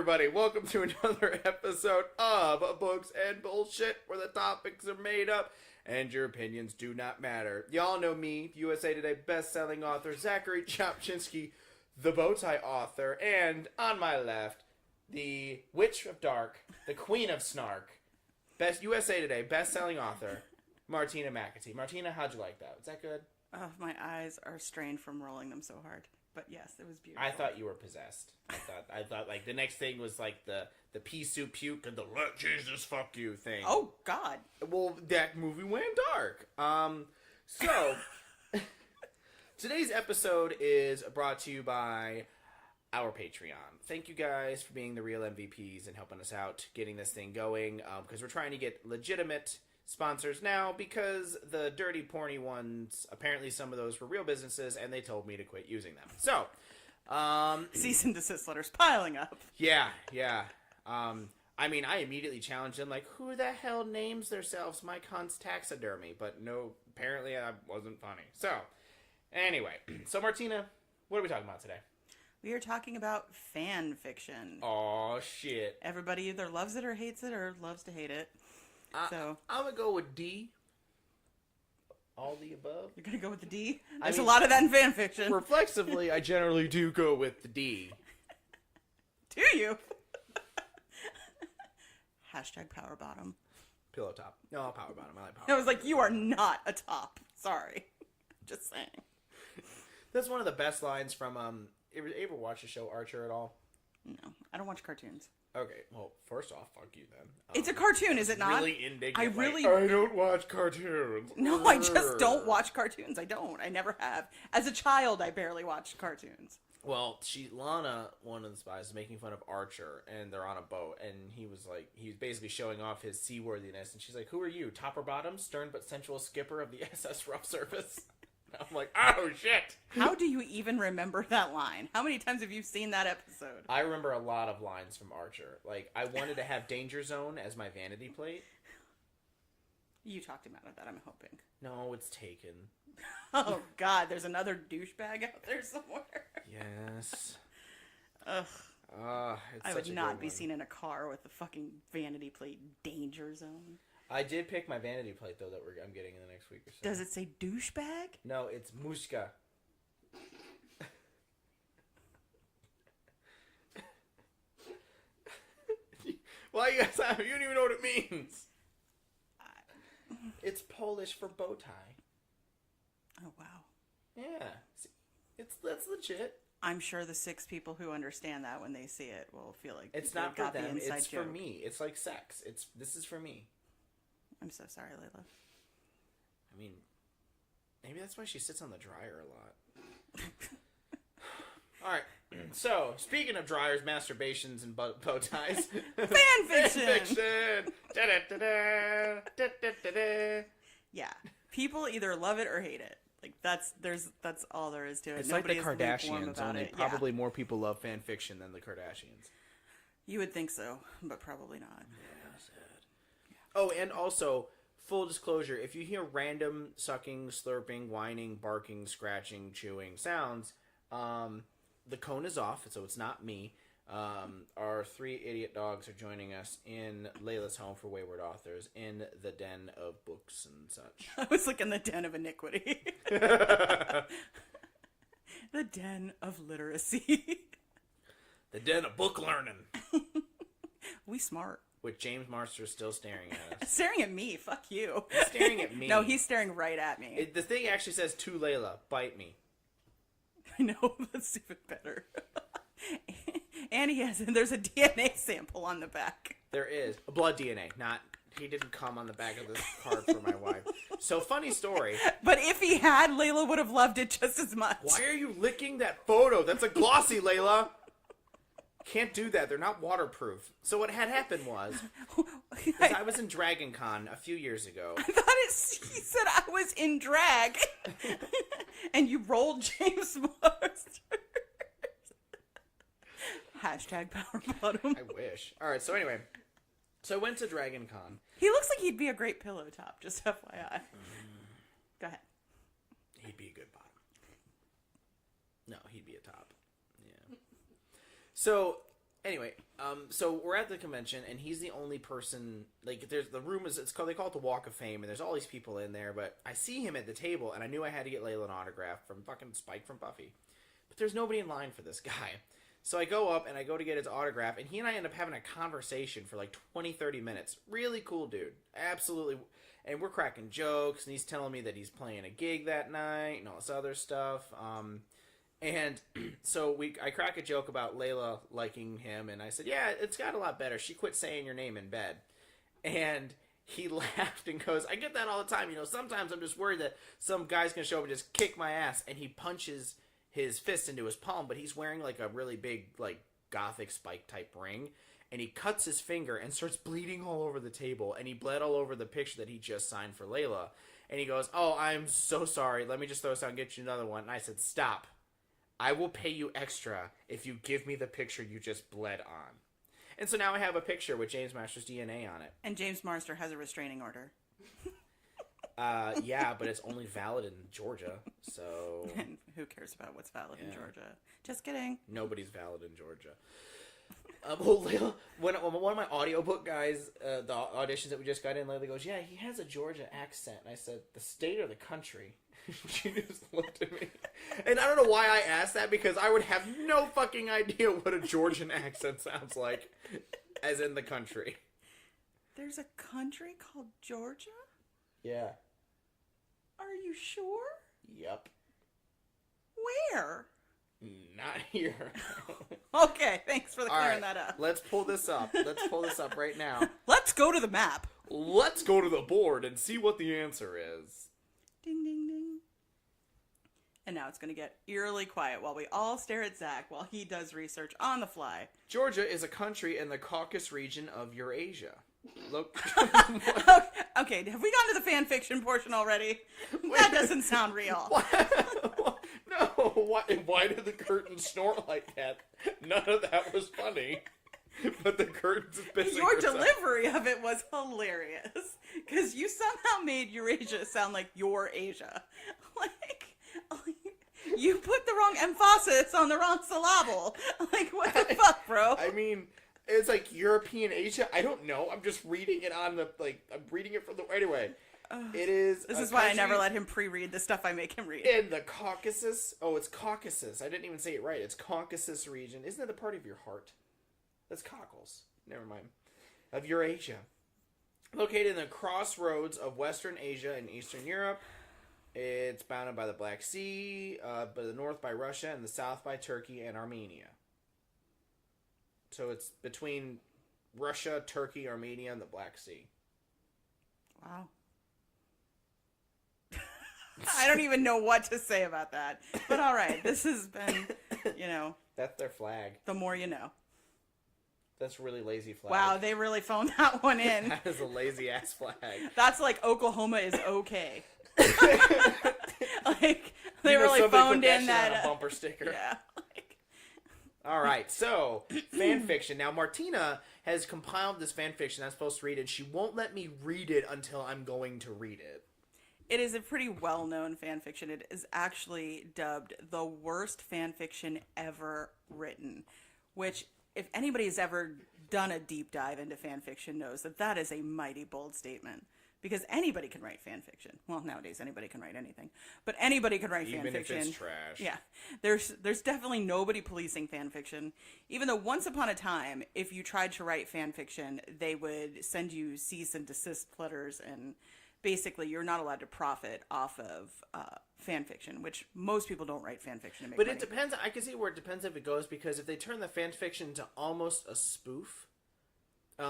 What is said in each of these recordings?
everybody. Welcome to another episode of Books and Bullshit, where the topics are made up and your opinions do not matter. Y'all know me, USA Today best-selling author Zachary Chopchinsky, the Bowtie author, and on my left, the Witch of Dark, the Queen of Snark, best USA Today best-selling author, Martina McAtee. Martina, how'd you like that? Was that good? Oh, my eyes are strained from rolling them so hard. But yes, it was beautiful. I thought you were possessed. I thought like the next thing was like the pea soup puke and the let Jesus fuck you thing. Oh God. Well, that movie went dark. So today's episode is brought to you by our Patreon. Thank you guys for being the real MVPs and helping us out getting this thing going. Because we're trying to get legitimate sponsors now because the dirty porny ones, apparently some of those were real businesses and they told me to quit using them. So, cease and desist letters piling up. Yeah. I mean, I immediately challenged them, like, who the hell names themselves My Cunt's Taxidermy? But no, apparently I wasn't funny. So, anyway. So, Martina, what are we talking about today? We are talking about fan fiction. Oh shit. Everybody either loves it or hates it or loves to hate it. So I'm going to go with D. All the above. You're going to go with the D? There's a lot of that in fan fiction. Reflexively, I generally do go with the D. Do you? Hashtag power bottom. Pillow top. No, power bottom. I like power I was like, you are not a top. Sorry. Just saying. That's one of the best lines from, you ever watch the show Archer at all? No, I don't watch cartoons. Okay, well, first off, fuck you then. It's a cartoon, is it not? Really indignant. I don't watch cartoons. No, I just don't watch cartoons. I don't. I never have. As a child, I barely watched cartoons. Well, Lana, one of the spies, is making fun of Archer, and they're on a boat, and he was basically showing off his seaworthiness, and she's like, who are you, top or bottom, stern but sensual skipper of the SS Rough Surface? I'm like, oh, shit. How do you even remember that line? How many times have you seen that episode? I remember a lot of lines from Archer. Like, I wanted to have Danger Zone as my vanity plate. You talked him out of that, I'm hoping. No, it's taken. Oh, God, there's another douchebag out there somewhere. Yes. Ugh. It's I such would not be seen in a car with the fucking vanity plate Danger Zone. I did pick my vanity plate, though, that I'm getting in the next week or so. Does it say douchebag? No, it's Mushka. Why you guys laugh? You don't even know what it means. It's Polish for bow tie. Oh, wow. Yeah. That's legit. I'm sure the 6 people who understand that when they see it will feel like it's not for them. It's for me. It's like sex. This is for me. I'm so sorry, Layla. I mean, maybe that's why she sits on the dryer a lot. All right. So, speaking of dryers, masturbations, and bow ties. Fan fiction! Fan fiction! Da-da-da-da. Yeah. People either love it or hate it. Like, that's all there is to it. It's Nobody like the is lukewarm Kardashians, about only it. probably more people love fan fiction than the Kardashians. You would think so, but probably not. Yeah, sad. Oh, and also, full disclosure, if you hear random sucking, slurping, whining, barking, scratching, chewing sounds, the cone is off, so it's not me. Our 3 idiot dogs are joining us in Layla's home for wayward authors in the den of books and such. I was like in the den of iniquity. The den of literacy. The den of book learning. We smart. With James Marster still staring at us. Staring at me. Fuck you. He's staring at me. No, he's staring right at me. The thing actually says, to Layla, bite me. I know. That's even better. And there's a DNA sample on the back. There is. Blood DNA. He didn't come on the back of this card for my wife. So, funny story. But if he had, Layla would have loved it just as much. Why are you licking that photo? That's a glossy, Layla. Can't do that. They're not waterproof. So what had happened was I was in Dragon Con a few years ago. I thought he said I was in drag. And you rolled James Marster. Hashtag power bottom. I wish. All right, so anyway. So I went to Dragon Con. He looks like he'd be a great pillow top, just FYI. Go ahead. He'd be a good bottom. No, he'd be a top. Yeah. So Anyway, so we're at the convention, and he's the only person. Like, there's the room is they call it the Walk of Fame, and there's all these people in there. But I see him at the table, and I knew I had to get Layla an autograph from fucking Spike from Buffy. But there's nobody in line for this guy. So I go up and I go to get his autograph, and he and I end up having a conversation for like 20, 30 minutes. Really cool dude, absolutely. And we're cracking jokes, and he's telling me that he's playing a gig that night and all this other stuff. And so I crack a joke about Layla liking him, and I said, yeah, it's got a lot better. She quit saying your name in bed. And he laughed and goes, I get that all the time. Sometimes I'm just worried that some guy's going to show up and just kick my ass. And he punches his fist into his palm, but he's wearing like a really big, like, gothic Spike type ring. And he cuts his finger and starts bleeding all over the table. And he bled all over the picture that he just signed for Layla. And he goes, oh, I'm so sorry. Let me just throw this out and get you another one. And I said, stop. I will pay you extra if you give me the picture you just bled on. And so now I have a picture with James Marsters' DNA on it. And James Marster has a restraining order. Yeah, but it's only valid in Georgia, so... And who cares about what's valid in Georgia? Just kidding. Nobody's valid in Georgia. Well, Layla, when one of my audiobook guys, the auditions that we just got in, Layla goes, yeah, he has a Georgia accent. And I said, the state or the country? She just looked at me. And I don't know why I asked that, because I would have no fucking idea what a Georgian accent sounds like, as in the country. There's a country called Georgia? Yeah. Are you sure? Yep. Where? Not here. Okay, thanks for clearing right, that up. Let's pull this up. Let's pull this up right now. Let's go to the map. Let's go to the board and see what the answer is. Ding, ding, ding. And now it's going to get eerily quiet while we all stare at Zach while he does research on the fly. Georgia is a country in the Caucasus region of Eurasia. Look. Okay, have we gone to the fan fiction portion already? That doesn't sound real. No, why did the curtain snort like that? None of that was funny. But the curtain's pissing Your herself. delivery of it was hilarious. Because you somehow made Eurasia sound like your Asia. Like, you put the wrong emphasis on the wrong syllable. Like, what the fuck, bro? I mean, it's like European Asia. I don't know. I'm just reading it on the, I'm reading it from the, anyway. It is. This is why I never let him pre-read the stuff I make him read. In the Caucasus. Oh, it's Caucasus. I didn't even say it right. It's Caucasus region. Isn't that the part of your heart? That's cockles. Never mind. Of Eurasia. Located in the crossroads of Western Asia and Eastern Europe. It's bounded by the Black Sea, by the north by Russia, and the south by Turkey and Armenia. So it's between Russia, Turkey, Armenia, and the Black Sea. Wow. I don't even know what to say about that. But all right, this has been, That's their flag. the more you know. That's a really lazy flag. Wow, they really phoned that one in. That is a lazy ass flag. That's like Oklahoma is okay. Like, they You know, really somebody phoned put in that shit that. on a bumper sticker. Yeah. All right, so fan fiction. Now Martina has compiled this fan fiction I'm supposed to read, and she won't let me read it until I'm going to read it. It is a pretty well-known fan fiction. It is actually dubbed the worst fan fiction ever written, which, if anybody has ever done a deep dive into fan fiction, knows that that is a mighty bold statement. Because anybody can write fan fiction. Well, nowadays anybody can write anything, but anybody can write fan fiction. Even if it's trash. Yeah, there's definitely nobody policing fan fiction. Even though once upon a time, if you tried to write fan fiction, they would send you cease and desist letters, and basically you're not allowed to profit off of fan fiction, which most people don't write fan fiction to make But money. it depends. I can see where it depends if it goes, because if they turn the fan fiction to almost a spoof,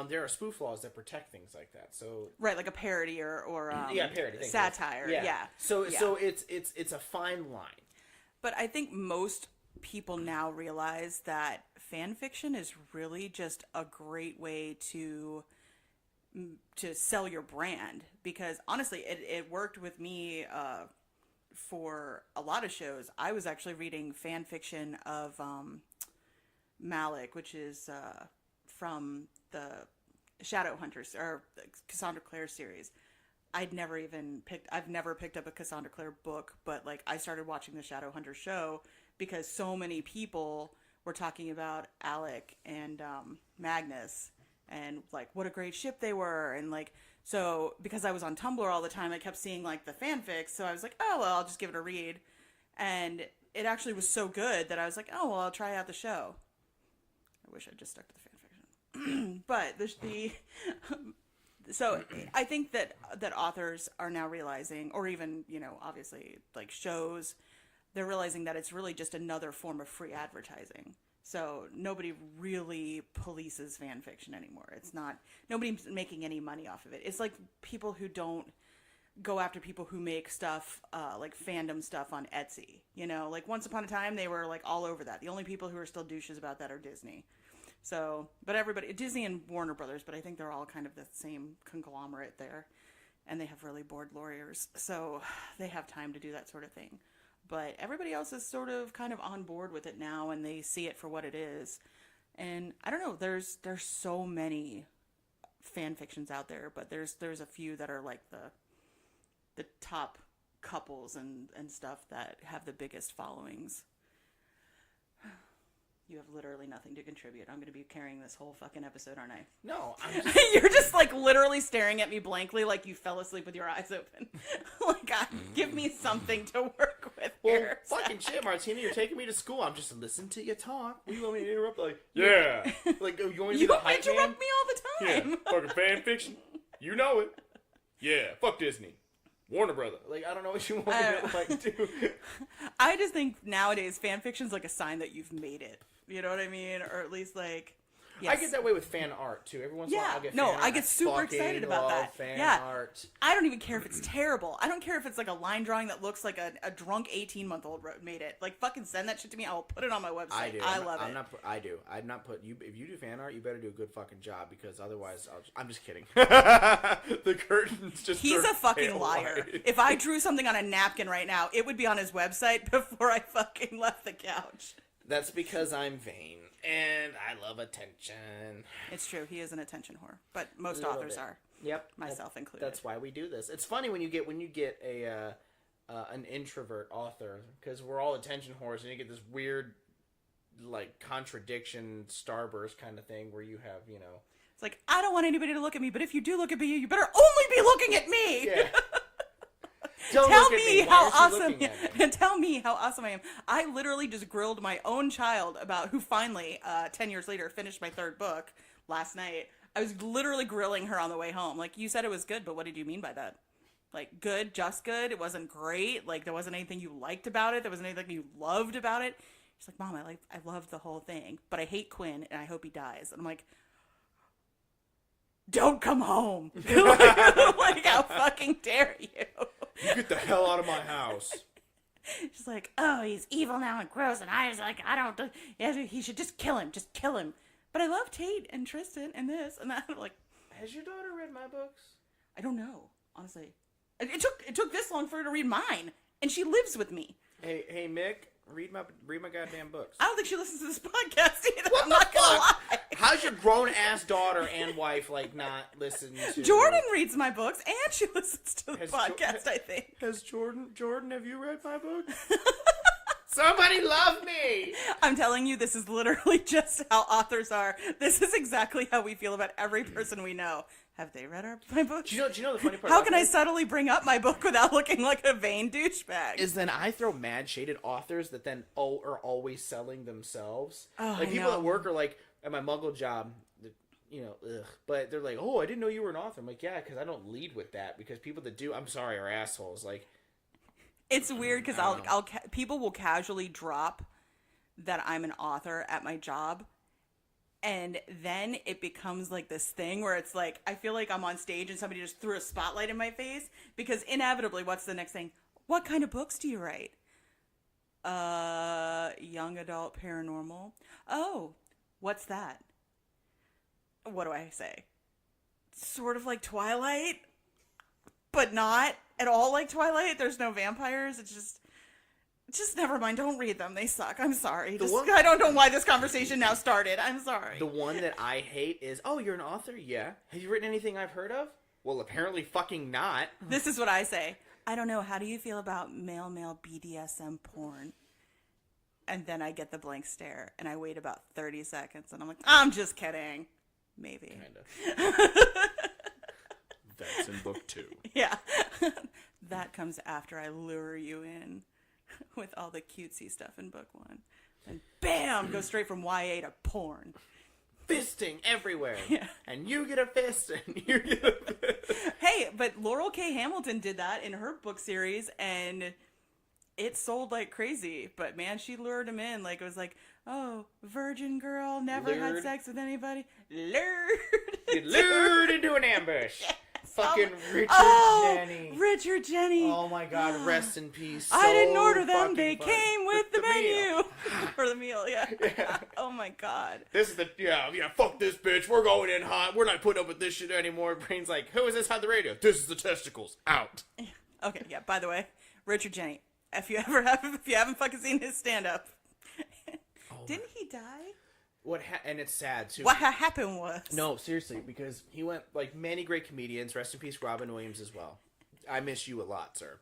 there are spoof laws that protect things like that. So right, like a parody or parody, satire. Yeah. So it's a fine line. But I think most people now realize that fan fiction is really just a great way to sell your brand, because honestly, it worked with me for a lot of shows. I was actually reading fan fiction of Malik, which is from the Shadowhunters or the Cassandra Clare series. I've never picked up a Cassandra Clare book, but like I started watching the Shadowhunters show because so many people were talking about Alec and Magnus and like what a great ship they were, and like, so because I was on Tumblr all the time, I kept seeing like the fanfics, so I was like, oh well, I'll just give it a read, and it actually was so good that I was like, oh well, I'll try out the show. I wish I'd just stuck to the fanfiction. But so I think that authors are now realizing, or even, you know, obviously like shows, they're realizing that it's really just another form of free advertising. So nobody really polices fan fiction anymore. It's not, nobody's making any money off of it. It's like people who don't go after people who make stuff, like fandom stuff on Etsy. You know, like once upon a time they were like all over that. The only people who are still douches about that are Disney. So, but everybody, Disney and Warner Brothers, but I think they're all kind of the same conglomerate there. And they have really bored lawyers. So they have time to do that sort of thing. But everybody else is sort of kind of on board with it now, and they see it for what it is. And I don't know, there's so many fan fictions out there, but there's a few that are like the top couples and stuff that have the biggest followings. You have literally nothing to contribute. I'm going to be carrying this whole fucking episode, aren't I? No, You're just like literally staring at me blankly like you fell asleep with your eyes open. Like, give me something to work with here. Fucking shit, Martina, you're taking me to school. I'm just listening to you talk. What do you want me to interrupt? Like, yeah. Like, you want me to interrupt me all the time. Yeah, fucking fan fiction. You know it. Yeah, fuck Disney. Warner Brother. Like, I don't know what you want me to, like, do. I just think nowadays fan fiction's like a sign that you've made it. You know what I mean? Or at least, like... Yes. I get that way with fan art, too. Every once in a while I'll get fan art. I get super excited about that. Fan art. I don't even care if it's terrible. I don't care if it's like a line drawing that looks like a drunk 18-month-old made it. Like, fucking send that shit to me. I will put it on my website. I do. I love it. I do. I'm not put you. If you do fan art, you better do a good fucking job, because otherwise, I'm just kidding. The curtains just. He's a fucking liar. If I drew something on a napkin right now, it would be on his website before I fucking left the couch. That's because I'm vain and I love attention. It's true. He is an attention whore, but most authors are. Yep, myself included. That's why we do this. It's funny when you get a an introvert author, because we're all attention whores, and you get this weird like contradiction starburst kind of thing where you have, you know, it's like, I don't want anybody to look at me, but if you do look at me, you better only be looking at me. Yeah. Tell me how awesome I am. I literally just grilled my own child about who finally, 10 years later, finished my third book last night. I was literally grilling her on the way home. Like, you said it was good, but what did you mean by that? Like, good, just good? It wasn't great? Like, there wasn't anything you liked about it? There wasn't anything you loved about it? She's like, Mom, I loved the whole thing, but I hate Quinn, and I hope he dies. And I'm like, don't come home. Like, how fucking dare you? You get the hell out of my house. She's like, oh, he's evil now and gross. And I was like, he should just kill him. Just kill him. But I love Tate and Tristan and this and that. I'm like, has your daughter read my books? I don't know, honestly. It took this long for her to read mine. And she lives with me. Hey, Mick. Read my goddamn books. I don't think she listens to this podcast either. What I'm not gonna lie. How's your grown-ass daughter and wife, like, not listen to... Jordan reads my books, and she listens to the podcast, I think. Has Jordan, have you read my book? Somebody love me! I'm telling you, this is literally just how authors are. This is exactly how we feel about every person we know. Have they read my book? Do you know the funny part? How can I subtly bring up my book without looking like a vain douchebag? Is then I throw mad shaded authors that then are always selling themselves. Oh, like people at work are like, at my muggle job, you know, ugh. But they're like, oh, I didn't know you were an author. I'm like, yeah, because I don't lead with that. Because people that do, I'm sorry, are assholes. Like, it's weird because people will casually drop that I'm an author at my job. And then it becomes like this thing where it's like, I feel like I'm on stage and somebody just threw a spotlight in my face, because inevitably, what's the next thing? What kind of books do you write? Young adult paranormal. Oh, what's that? What do I say? Sort of like Twilight, but not at all like Twilight. There's no vampires. It's just never mind. Don't read them. They suck. I'm sorry. I don't know why this conversation now started. I'm sorry. The one that I hate is, oh, you're an author? Yeah. Have you written anything I've heard of? Well, apparently fucking not. This is what I say. I don't know. How do you feel about male BDSM porn? And then I get the blank stare, and I wait about 30 seconds, and I'm like, I'm just kidding. Maybe. Kind of. That's in book 2. Yeah. That comes after I lure you in with all the cutesy stuff in book 1. And bam! Go straight from YA to porn. Fisting everywhere. Yeah. And you get a fist, and you get a fist. Hey, but Laurel K. Hamilton did that in her book series, and it sold like crazy. But man, she lured him in. Like, it was like, oh, virgin girl, never had Lured. sex with anybody. Lured. Get lured into an ambush. Fucking Richard Jenny. Richard Jenny. Oh my god, rest in peace. I didn't So order them. fucking They funny. came with the menu. meal. For the meal, yeah. Yeah. Oh my god. This is the, yeah, fuck this bitch. We're going in hot. We're not putting up with this shit anymore. Brain's like, who is this on the radio? This is the testicles. Out. Okay, yeah, by the way, Richard Jenny, if you haven't fucking seen his stand-up, didn't he die? And it's sad, too. What happened was... No, seriously, because he went, like many great comedians, rest in peace, Robin Williams as well. I miss you a lot, sir.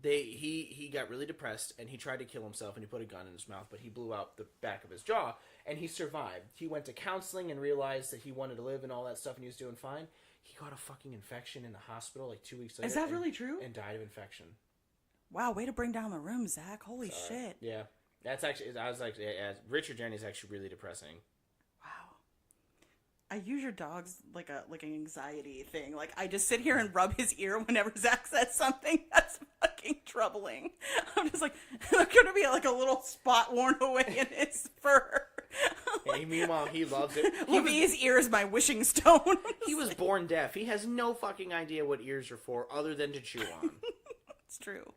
He got really depressed, and he tried to kill himself, and he put a gun in his mouth, but he blew out the back of his jaw, and he survived. He went to counseling and realized that he wanted to live and all that stuff, and he was doing fine. He got a fucking infection in the hospital, like 2 weeks later. Is that really true? And died of infection. Wow, way to bring down the room, Zach. Holy shit. Yeah. That's actually, I was like, yeah, Richard Jenny's actually really depressing. Wow. I use your dog's like an anxiety thing. Like, I just sit here and rub his ear whenever Zach says something that's fucking troubling. I'm just like, there's gonna be like a little spot worn away in his fur. Hey, meanwhile, he loves it. Levi's ear is my wishing stone. He was born deaf. He has no fucking idea what ears are for other than to chew on. It's true.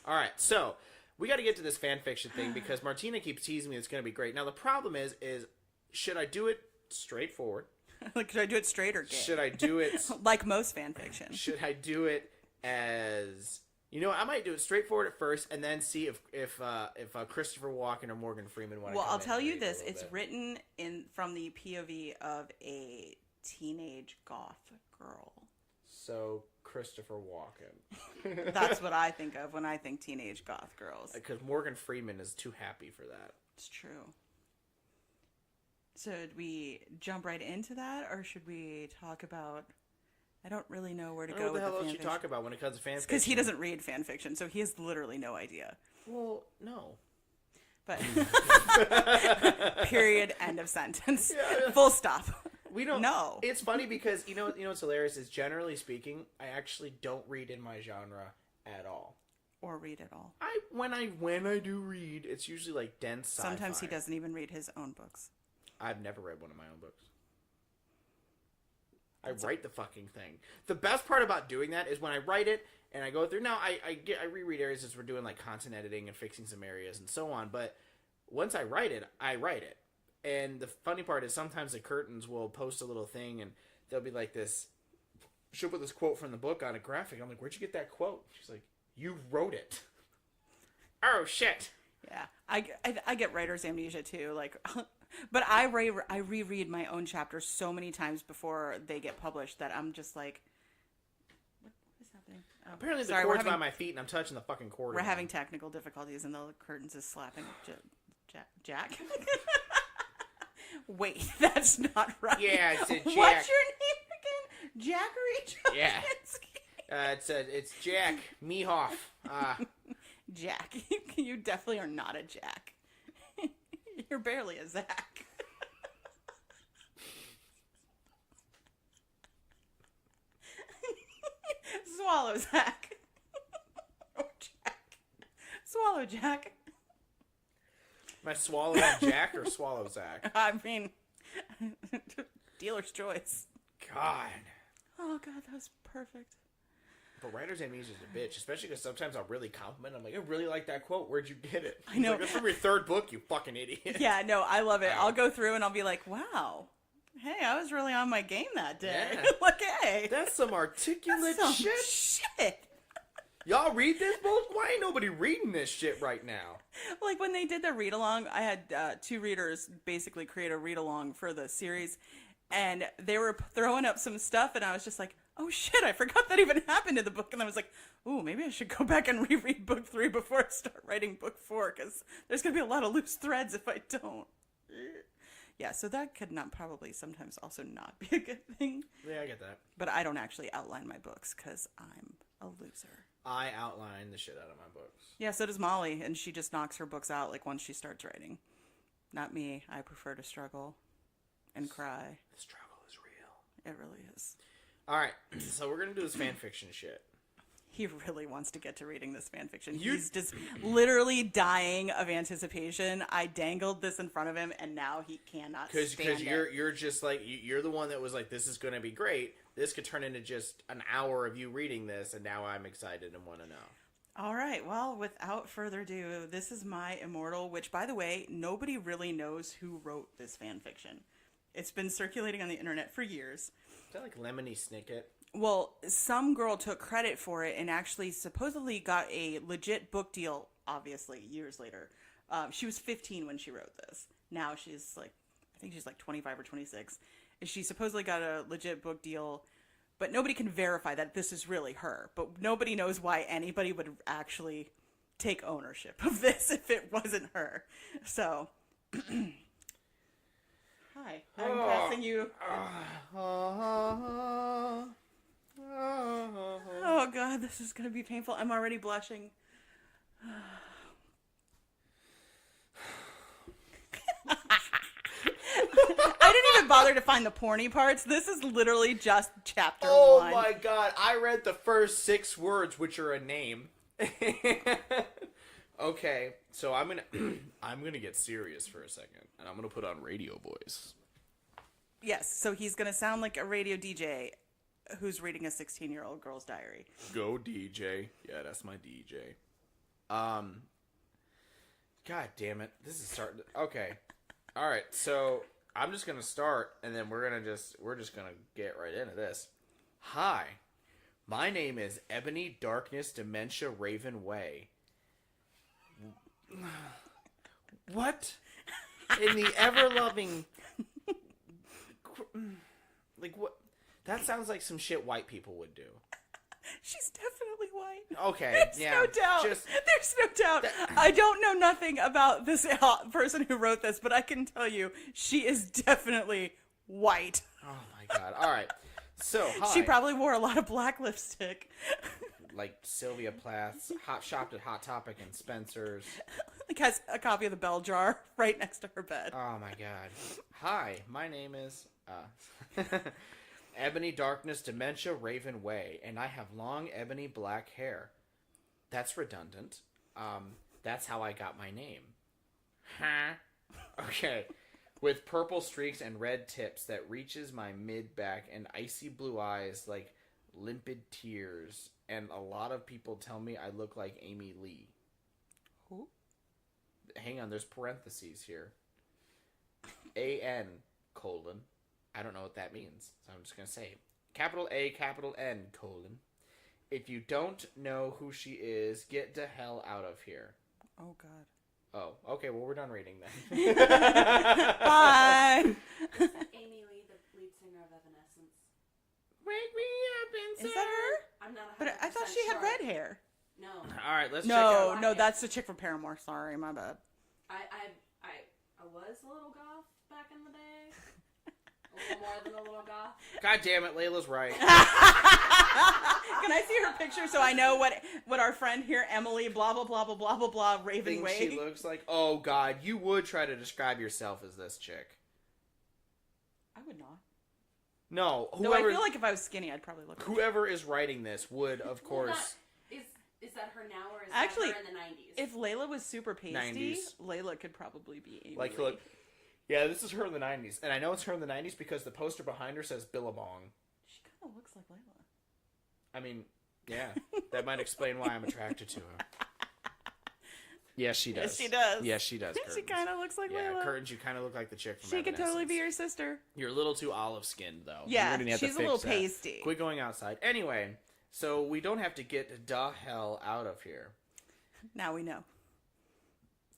All right, so we got to get to this fan fiction thing because Martina keeps teasing me it's going to be great. Now, the problem is should I do it straightforward? Like, should I do it straight or gay? Should I do it... Like most fan fiction. Should I do it as... You know, I might do it straightforward at first and then see if Christopher Walken or Morgan Freeman want to Well, come I'll in tell and you read a this. little It's bit. written from the POV of a teenage goth girl. So, Christopher Walken. That's what I think of when I think teenage goth girls. Because Morgan Freeman is too happy for that. It's true. So, should we jump right into that, or should we talk about... I don't really know where to I go don't know with what the hell the else fan you talk fiction. about when it comes to fan fiction. Because he doesn't read fan fiction, so he has literally no idea. Well, no. But period, end of sentence. Yeah. Full stop. We don't. No. It's funny because you know what's hilarious is generally speaking, I actually don't read in my genre at all. Or read at all. When I do read, it's usually like dense sci-fi. Sometimes he doesn't even read his own books. I've never read one of my own books. I write the fucking thing. The best part about doing that is when I write it and I go through. Now I reread areas as we're doing like content editing and fixing some areas and so on. But once I write it. And the funny part is sometimes the curtains will post a little thing and they'll be like this. She'll put this quote from the book on a graphic. I'm like, where'd you get that quote? She's like, you wrote it. Oh shit. Yeah, I get writer's amnesia too. Like, but I reread my own chapters so many times before they get published that I'm just like, what is happening? Oh, Apparently the sorry, cord's by my feet and I'm touching the fucking cord. We're again. having technical difficulties and the curtains is slapping Jack. Wait, that's not right. Yeah, it's a Jack. What's your name again? Jackery? Yeah. It's Jack Mehoff. Jack. You definitely are not a Jack. You're barely a Zach. Swallow Zach. Or Jack. Swallow Jack. Am I swallowing Jack or swallow Zach? I mean, dealer's choice. God. Oh, God, that was perfect. But writer's amnesia is a bitch, especially because sometimes I'll really compliment. I'm like, I really like that quote. Where'd you get it? I know. Like, it's from your third book, you fucking idiot. Yeah, no, I love it. I'll go through and I'll be like, wow. Hey, I was really on my game that day. Yeah. Look, hey. That's some articulate Some shit. Y'all read this book? Why ain't nobody reading this shit right now? Like when they did the read along, I had two readers basically create a read along for the series, and they were throwing up some stuff, and I was just like, oh shit, I forgot that even happened in the book. And I was like, ooh, maybe I should go back and reread book 3 before I start writing book 4, because there's going to be a lot of loose threads if I don't. Yeah, so that could not probably sometimes also not be a good thing. Yeah, I get that. But I don't actually outline my books because I'm a loser. I outline the shit out of my books. Yeah, so does Molly, and she just knocks her books out like once she starts writing. Not me. I prefer to struggle and cry. The struggle is real. It really is. All right, so we're gonna do this fan fiction shit. He really wants to get to reading this fan fiction. He's just literally dying of anticipation. I dangled this in front of him, and now he cannot stand it. Because you're just like, you're the one that was like, this is gonna be great. This could turn into just an hour of you reading this, and now I'm excited and want to know. All right, well, without further ado, this is my Immortal, which, by the way, nobody really knows who wrote this fan fiction. It's been circulating on the internet for years. Is that like Lemony Snicket? Well, some girl took credit for it and actually supposedly got a legit book deal, obviously, years later. She was 15 when she wrote this. Now she's like, I think she's like 25 or 26. She supposedly got a legit book deal, but nobody can verify that this is really her. But nobody knows why anybody would actually take ownership of this if it wasn't her. So, hi, I'm passing you. Oh god, this is gonna be painful. I'm already blushing. I didn't even bother to find the porny parts. This is literally just chapter 1. Oh my god, I read the first 6 words, which are a name. Okay, so I'm gonna get serious for a second, and I'm gonna put on radio voice. Yes, so he's gonna sound like a radio DJ who's reading a 16-year-old girl's diary. Go DJ. Yeah, that's my DJ. God damn it. This is starting to... Okay. Alright, so I'm just gonna start, and then we're just gonna get right into this. Hi. My name is Ebony Darkness Dementia Raven Way. What? In the ever-loving... Like, what? That sounds like some shit white people would do. She's definitely white. Okay, There's yeah. no doubt. There's no doubt. I don't know nothing about this person who wrote this, but I can tell you she is definitely white. Oh my god. All right. So, hi. She probably wore a lot of black lipstick. Like Sylvia Plath's, shopped at Hot Topic and Spencer's. Like has a copy of the Bell Jar right next to her bed. Oh my god. Hi, my name is Ebony Darkness Dementia Raven Way, and I have long ebony black hair. That's redundant. That's how I got my name. Huh? Okay. With purple streaks and red tips that reaches my mid-back and icy blue eyes like limpid tears, and a lot of people tell me I look like Amy Lee. Who? Hang on, there's parentheses here. A-N, colon. I don't know what that means, so I'm just going to say capital A, capital N, colon. If you don't know who she is, get the hell out of here. Oh, God. Oh, okay, well, we're done reading then. Bye! Amy Lee, the lead singer of Evanescence. Wake me up inside. Is that her? I'm not 100% But I thought she had red hair. No. All right, let's check out. No, that's the chick from Paramore. Sorry, my bad. I was a little goth back in the day. A little more than a little goth. God damn it, Layla's right. Can I see her picture so I know what our friend here, Emily, blah, blah, blah, blah, blah, blah, blah, Raven Think Way. she looks like... Oh, God, you would try to describe yourself as this chick. I would not. No, Though whoever... I feel like if I was skinny, I'd probably look like Whoever is writing this would, of course... Well, is that her now or is Actually, that her in the 90s? if Layla was super pasty, 90s. Layla could probably be Amy Like, Lee. look... Yeah, this is her in the 90s. And I know it's her in the 90s because the poster behind her says Billabong. She kind of looks like Layla. I mean, yeah. That might explain why I'm attracted to her. Yes, she does. Yes, she does. Yes, she does, She Curtains. kind of looks like Yeah, Layla. Curtains, you kind of look like the chick from She could totally be Evanescence. your sister. You're a little too olive-skinned, though. Yeah, You're gonna have to she's a fix little that. pasty. Quit going outside. Anyway, so we don't have to get the hell out of here. Now we know.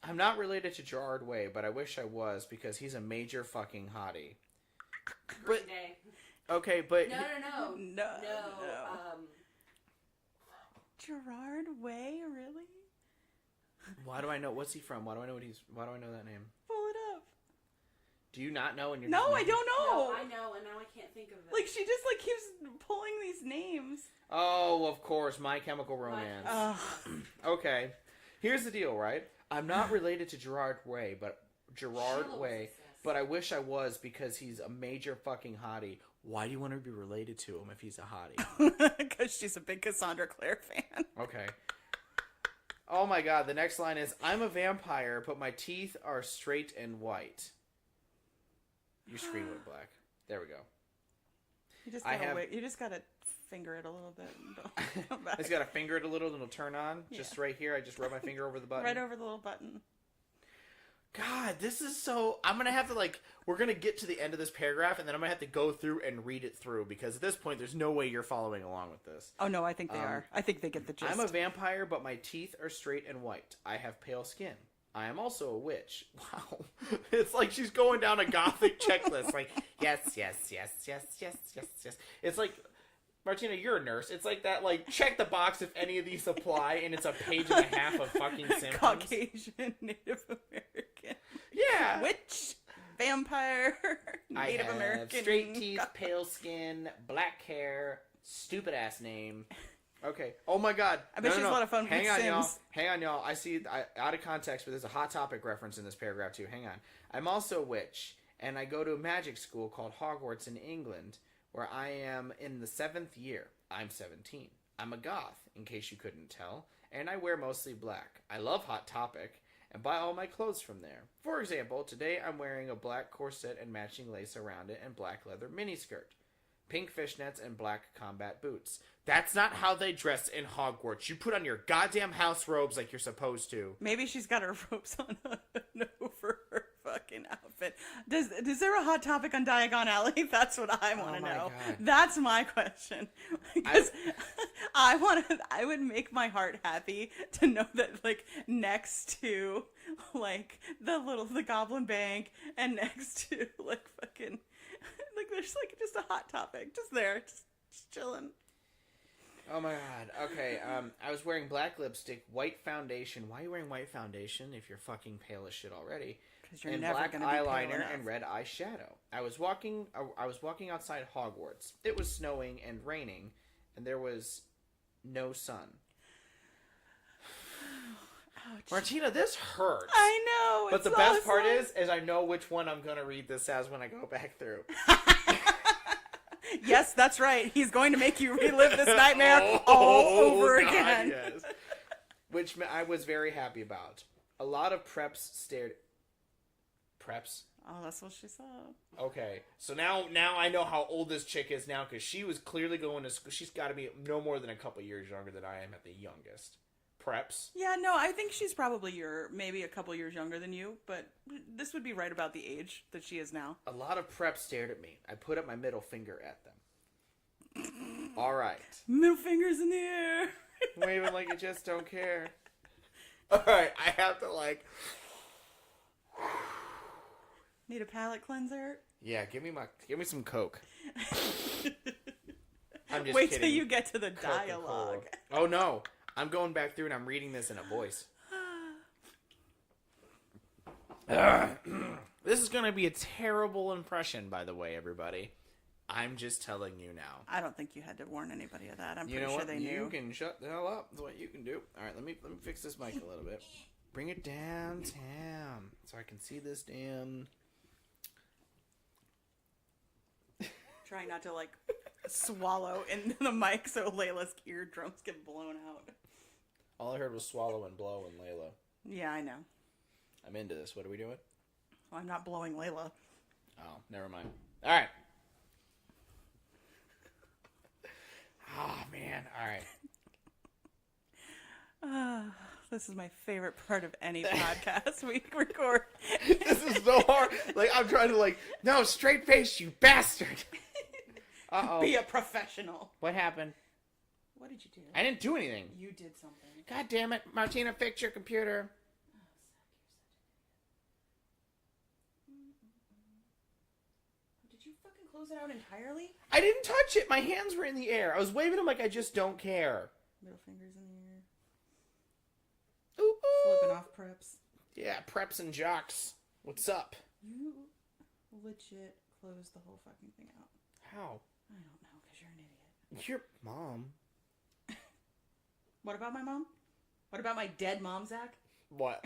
I'm not related to Gerard Way, but I wish I was because he's a major fucking hottie. Green Day. Okay, but No. Gerard Way, really? why do I know? What's he from? Why do I know that name? Pull it up. Do you not know? And you're No, just I don't know. No, I know, and now I can't think of it. Like, she just, like, keeps pulling these names. Oh, of course, My Chemical Romance. Okay, here's the deal, right? I'm not related to Gerard Way, but I wish I was because he's a major fucking hottie. Why do you want to be related to him if he's a hottie? Because she's a big Cassandra Clare fan. Okay. Oh my god, the next line is, I'm a vampire, but my teeth are straight and white. Your screen went black. There we go. You just gotta finger it a little bit. I just gotta finger it a little and it'll turn on. Just right here, I just rub my finger over the button. Right over the little button. God, this is so... I'm gonna have to, like... We're gonna get to the end of this paragraph, and then I'm gonna have to go through and read it through, because at this point, there's no way you're following along with this. Oh, no, I think they are. I think they get the gist. I'm a vampire, but my teeth are straight and white. I have pale skin. I am also a witch. Wow. It's like she's going down a gothic checklist. Like, yes. It's like... Martina, you're a nurse. It's like that, like, check the box if any of these apply, and it's a page and a half of fucking symptoms. Caucasian, Native American. Yeah. Witch, vampire, Native American. Straight teeth, pale skin, black hair, stupid ass name. Okay. Oh my god. I bet she's a lot of fun with Hang on, Sims. y'all. Hang on, y'all. I see, out of context, but there's a Hot Topic reference in this paragraph, too. Hang on. I'm also a witch, and I go to a magic school called Hogwarts in England, where I am in the 7th year. I'm 17. I'm a goth, in case you couldn't tell, and I wear mostly black. I love Hot Topic, and buy all my clothes from there. For example, today I'm wearing a black corset and matching lace around it and black leather miniskirt. Pink fishnets and black combat boots. That's not how they dress in Hogwarts. You put on your goddamn house robes like you're supposed to. Maybe she's got her robes on over her fucking outfit. Is there a Hot Topic on Diagon Alley? That's what I want to know. God. That's my question. Because I would make my heart happy to know that, like, next to, like, the Goblin Bank and next to, like, fucking, like, there's, like, just a Hot Topic just there, just chilling. Oh my god. Okay, I was wearing black lipstick, white foundation. Why are you wearing white foundation if you're fucking pale as shit already? Because you're and never black going to be pale eyeliner enough. and red eyeshadow. I was walking outside Hogwarts. It was snowing and raining, and there was no sun. Ouch. Martina, this hurts. I know. But the best part is I know which one I'm going to read this as when I go back through. Yes, that's right. He's going to make you relive this nightmare all over God, again. Yes. Which I was very happy about. A lot of preps stared... Preps? Oh, that's what she said. Okay. So now I know how old this chick is now, because she was clearly going to school. She's got to be no more than a couple years younger than I am at the youngest. Preps? Yeah, no, I think she's probably maybe a couple years younger than you, but this would be right about the age that she is now. A lot of preps stared at me. I put up my middle finger at them. All right. Middle fingers in the air. Waving like you just don't care. All right, I have to like... Need a palate cleanser? Yeah, give me some Coke. I'm just Wait kidding. till you get to the Coca-Cola. dialogue. Oh no, I'm going back through and I'm reading this in a voice. This is going to be a terrible impression, by the way, everybody. I'm just telling you now. I don't think you had to warn anybody of that. I'm You pretty know sure what? they knew. You can shut the hell up. That's what you can do. All right, let me fix this mic a little bit. Bring it downtown so I can see this damn... Trying not to, like, swallow into the mic so Layla's eardrums get blown out. All I heard was swallow and blow and Layla. Yeah, I know. I'm into this. What are we doing? Well, I'm not blowing Layla. Oh, never mind. All right. Oh, man. All right. This is my favorite part of any podcast we record. This is so hard. Like, I'm trying to, like, no, straight face, you bastard. Uh-oh. Be a professional. What happened? What did you do? I didn't do anything. You did something. God damn it. Martina, fix your computer. Did you fucking close it out entirely? I didn't touch it. My hands were in the air. I was waving them like I just don't care. Middle fingers in the air. Ooh, ooh. Flipping off preps. Yeah, preps and jocks. What's up? You legit closed the whole fucking thing out. How? I don't know, because you're an idiot. Your mom. What about my mom? What about my dead mom, Zach? What?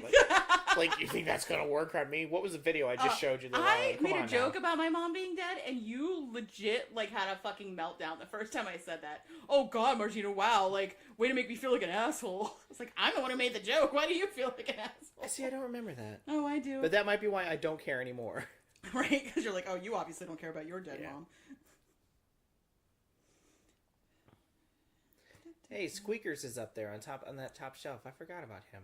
Like you think that's gonna work on me? What was the video I just showed you? I made a joke about my mom being dead, and you legit, like, had a fucking meltdown the first time I said that. Oh, God, Martina, wow, like, way to make me feel like an asshole. It's like, I'm the one who made the joke. Why do you feel like an asshole? See, I don't remember that. Oh, I do. But that might be why I don't care anymore. Right? Because you're like, oh, you obviously don't care about your dead mom. Hey, Squeakers is up there on that top shelf. I forgot about him.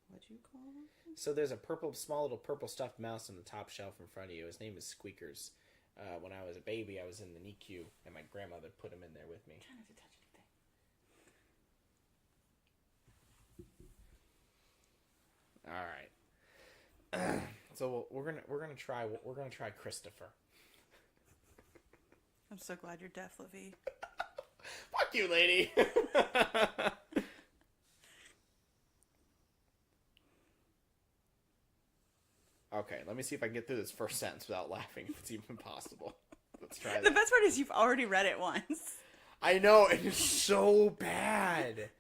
What'd you call him? So there's a small little purple stuffed mouse on the top shelf in front of you. His name is Squeakers. When I was a baby, I was in the NICU, and my grandmother put him in there with me. Try not to touch anything. All right. So we're gonna try Christopher. I'm so glad you're deaf, Livy. Fuck you, lady. Okay, let me see if I can get through this first sentence without laughing, if it's even possible. Let's try that. The best part is you've already read it once. I know, and it's so bad.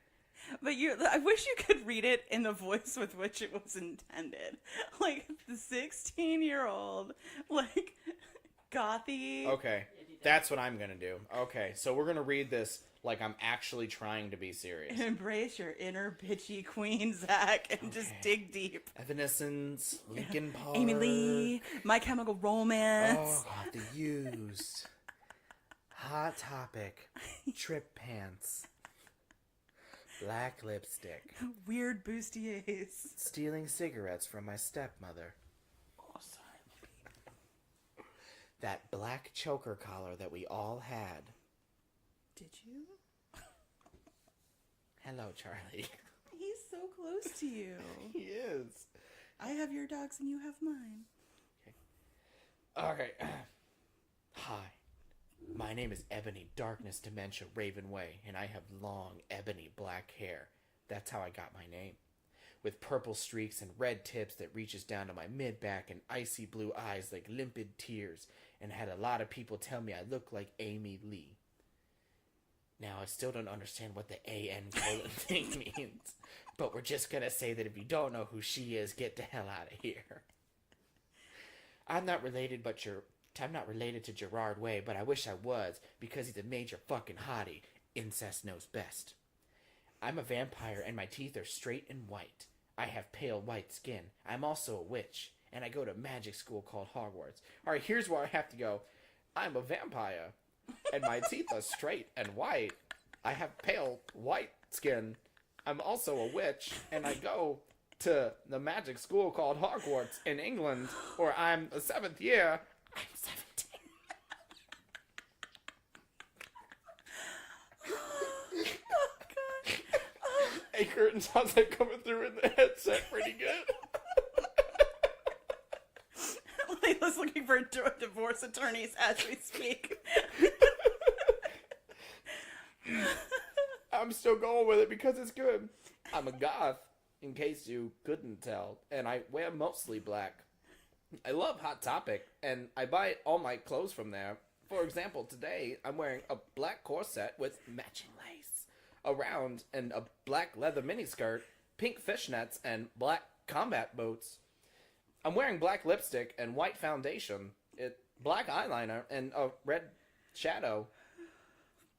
But I wish you could read it in the voice with which it was intended. Like, the 16-year-old, like, gothy. Okay, that's what I'm gonna do. Okay, so we're gonna read this like I'm actually trying to be serious. Embrace your inner bitchy queen, Zach, and just dig deep. Evanescence, Linkin Park. Amy Lee, My Chemical Romance. Oh, God, the Used. Hot Topic. Trip Pants. Black Lipstick. Weird bustiers. Stealing cigarettes from my stepmother. Oh, sorry. That black choker collar that we all had. Did you? Hello, Charlie. He's so close to you. He is. I have your dogs and you have mine. Okay. Hi. My name is Ebony Darkness Dementia Raven Way, and I have long, ebony black hair. That's how I got my name. With purple streaks and red tips that reaches down to my mid-back and icy blue eyes like limpid tears, and had a lot of people tell me I look like Amy Lee. Now, I still don't understand what the AN colon thing means, but we're just gonna say that if you don't know who she is, get the hell out of here. I'm not related to Gerard Way, but I wish I was, because he's a major fucking hottie. Incest knows best. I'm a vampire, and my teeth are straight and white. I have pale white skin. I'm also a witch, and I go to magic school called Hogwarts. Alright, here's where I have to go. I'm a vampire, and my teeth are straight and white. I have pale white skin. I'm also a witch, and I go to the magic school called Hogwarts in England, where I'm a 7th year. I'm 17. Oh, God. Hey, curtains, how's that coming through in the headset? Pretty good. Layla's looking for divorce attorneys as we speak. I'm still going with it because it's good. I'm a goth, in case you couldn't tell, and I wear mostly black. I love Hot Topic, and I buy all my clothes from there. For example, today I'm wearing a black corset with matching lace around and a black leather miniskirt, pink fishnets, and black combat boots. I'm wearing black lipstick and white foundation, black eyeliner, and a red shadow.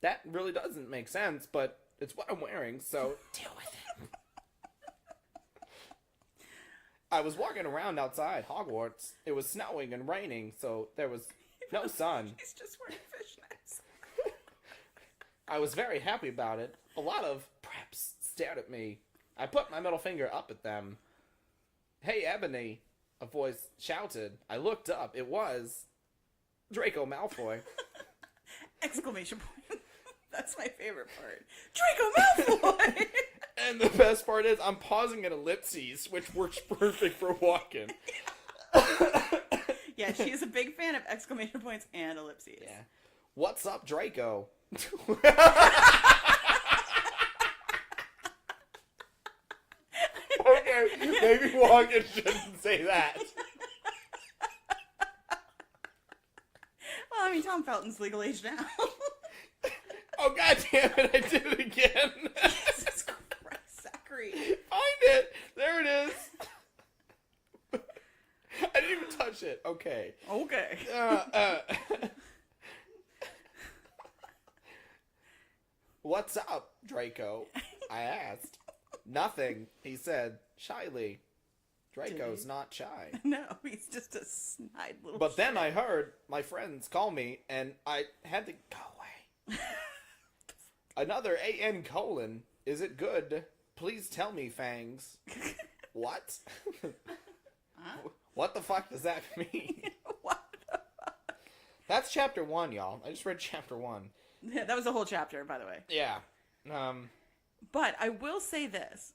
That really doesn't make sense, but it's what I'm wearing, so deal with it. I was walking around outside Hogwarts. It was snowing and raining, so there was no sun. He's just wearing fishnets. I was very happy about it. A lot of preps stared at me. I put my middle finger up at them. Hey, Ebony, a voice shouted. I looked up. It was Draco Malfoy. Exclamation point. That's my favorite part. Draco Malfoy! And the best part is I'm pausing at ellipses, which works perfect for walking. Yeah, she is a big fan of exclamation points and ellipses. Yeah. What's up, Draco? Okay, maybe Walken shouldn't say that. Well, I mean, Tom Felton's legal age now. Oh, god damn it, I did it again. Jesus Christ, Zachary. Find it. There it is. I didn't even touch it. Okay. Okay. What's up, Draco? I asked. Nothing, he said, shyly. Draco's not shy. No, he's just a snide little But then shit. I heard my friends call me, and I had to go away. Another A.N. colon. Is it good? Please tell me, Fangs. What? Huh? What the fuck does that mean? What? That's chapter 1, y'all. I just read chapter 1. Yeah, that was the whole chapter, by the way. Yeah. But I will say this.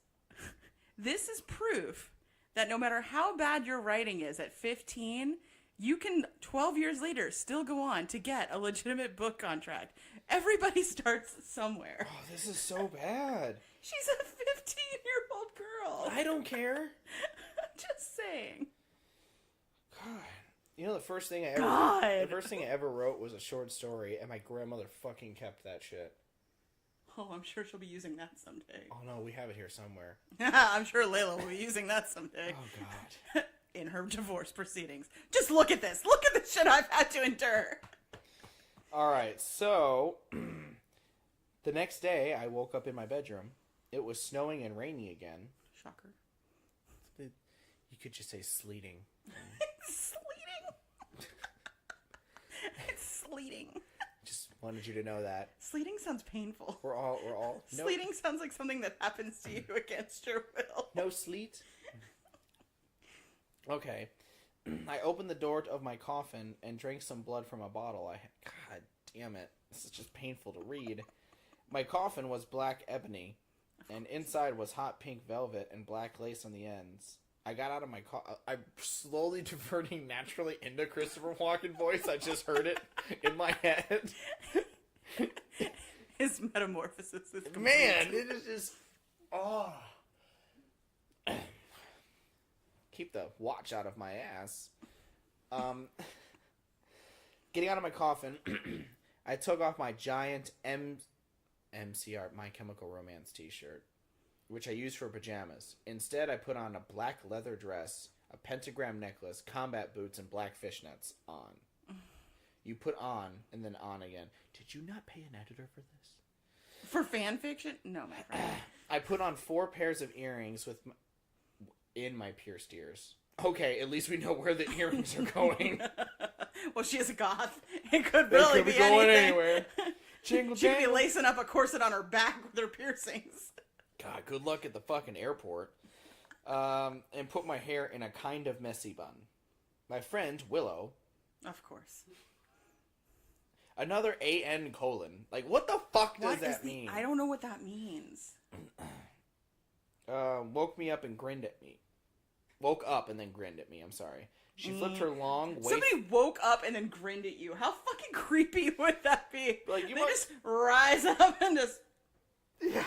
This is proof that no matter how bad your writing is at 15, you can, 12 years later, still go on to get a legitimate book contract. Everybody starts somewhere. Oh, this is so bad. She's a 15-year-old girl. I don't care. I'm just saying. God. You know, the first thing I ever wrote was a short story, and my grandmother fucking kept that shit. Oh, I'm sure she'll be using that someday. Oh no, we have it here somewhere. I'm sure Layla will be using that someday. Oh god. In her divorce proceedings. Just look at this. Look at the shit I've had to endure. Alright, so the next day I woke up in my bedroom. It was snowing and rainy again. Shocker. You could just say sleeting. It's sleeting. It's sleeting. Just wanted you to know that. Sleeting sounds painful. We're all no, Sleeting sounds like something that happens to you against your will. no sleet. Okay. I opened the door of my coffin and drank some blood from a bottle. God damn it. This is just painful to read. My coffin was black ebony, and inside was hot pink velvet and black lace on the ends. I got out of my car. I'm slowly diverting naturally into Christopher Walken voice. I just heard it in my head. His metamorphosis is complete. Man, it is just... Oh. Keep the watch out of my ass. Getting out of my coffin, I took off my giant MCR, My Chemical Romance t-shirt, which I used for pajamas. Instead, I put on a black leather dress, a pentagram necklace, combat boots, and black fishnets on. You put on, and then on again. Did you not pay an editor for this? For fan fiction? No, my friend. I put on 4 pairs of earrings in my pierced ears. Okay, at least we know where the earrings are going. Well, she is a goth. It could They really could be be going anything. anywhere. Jingle She could be jangle. lacing up a corset on her back with her piercings. God, good luck at the fucking airport. And put my hair in a kind of messy bun. My friend, Willow. Of course. Another A.N. colon. Like, what the fuck does that mean? I don't know what that means. Woke me up and grinned at me. Woke up and then grinned at me, I'm sorry. She flipped her long waist... Somebody woke up and then grinned at you. How fucking creepy would that be? Like, they just rise up and just... Yeah.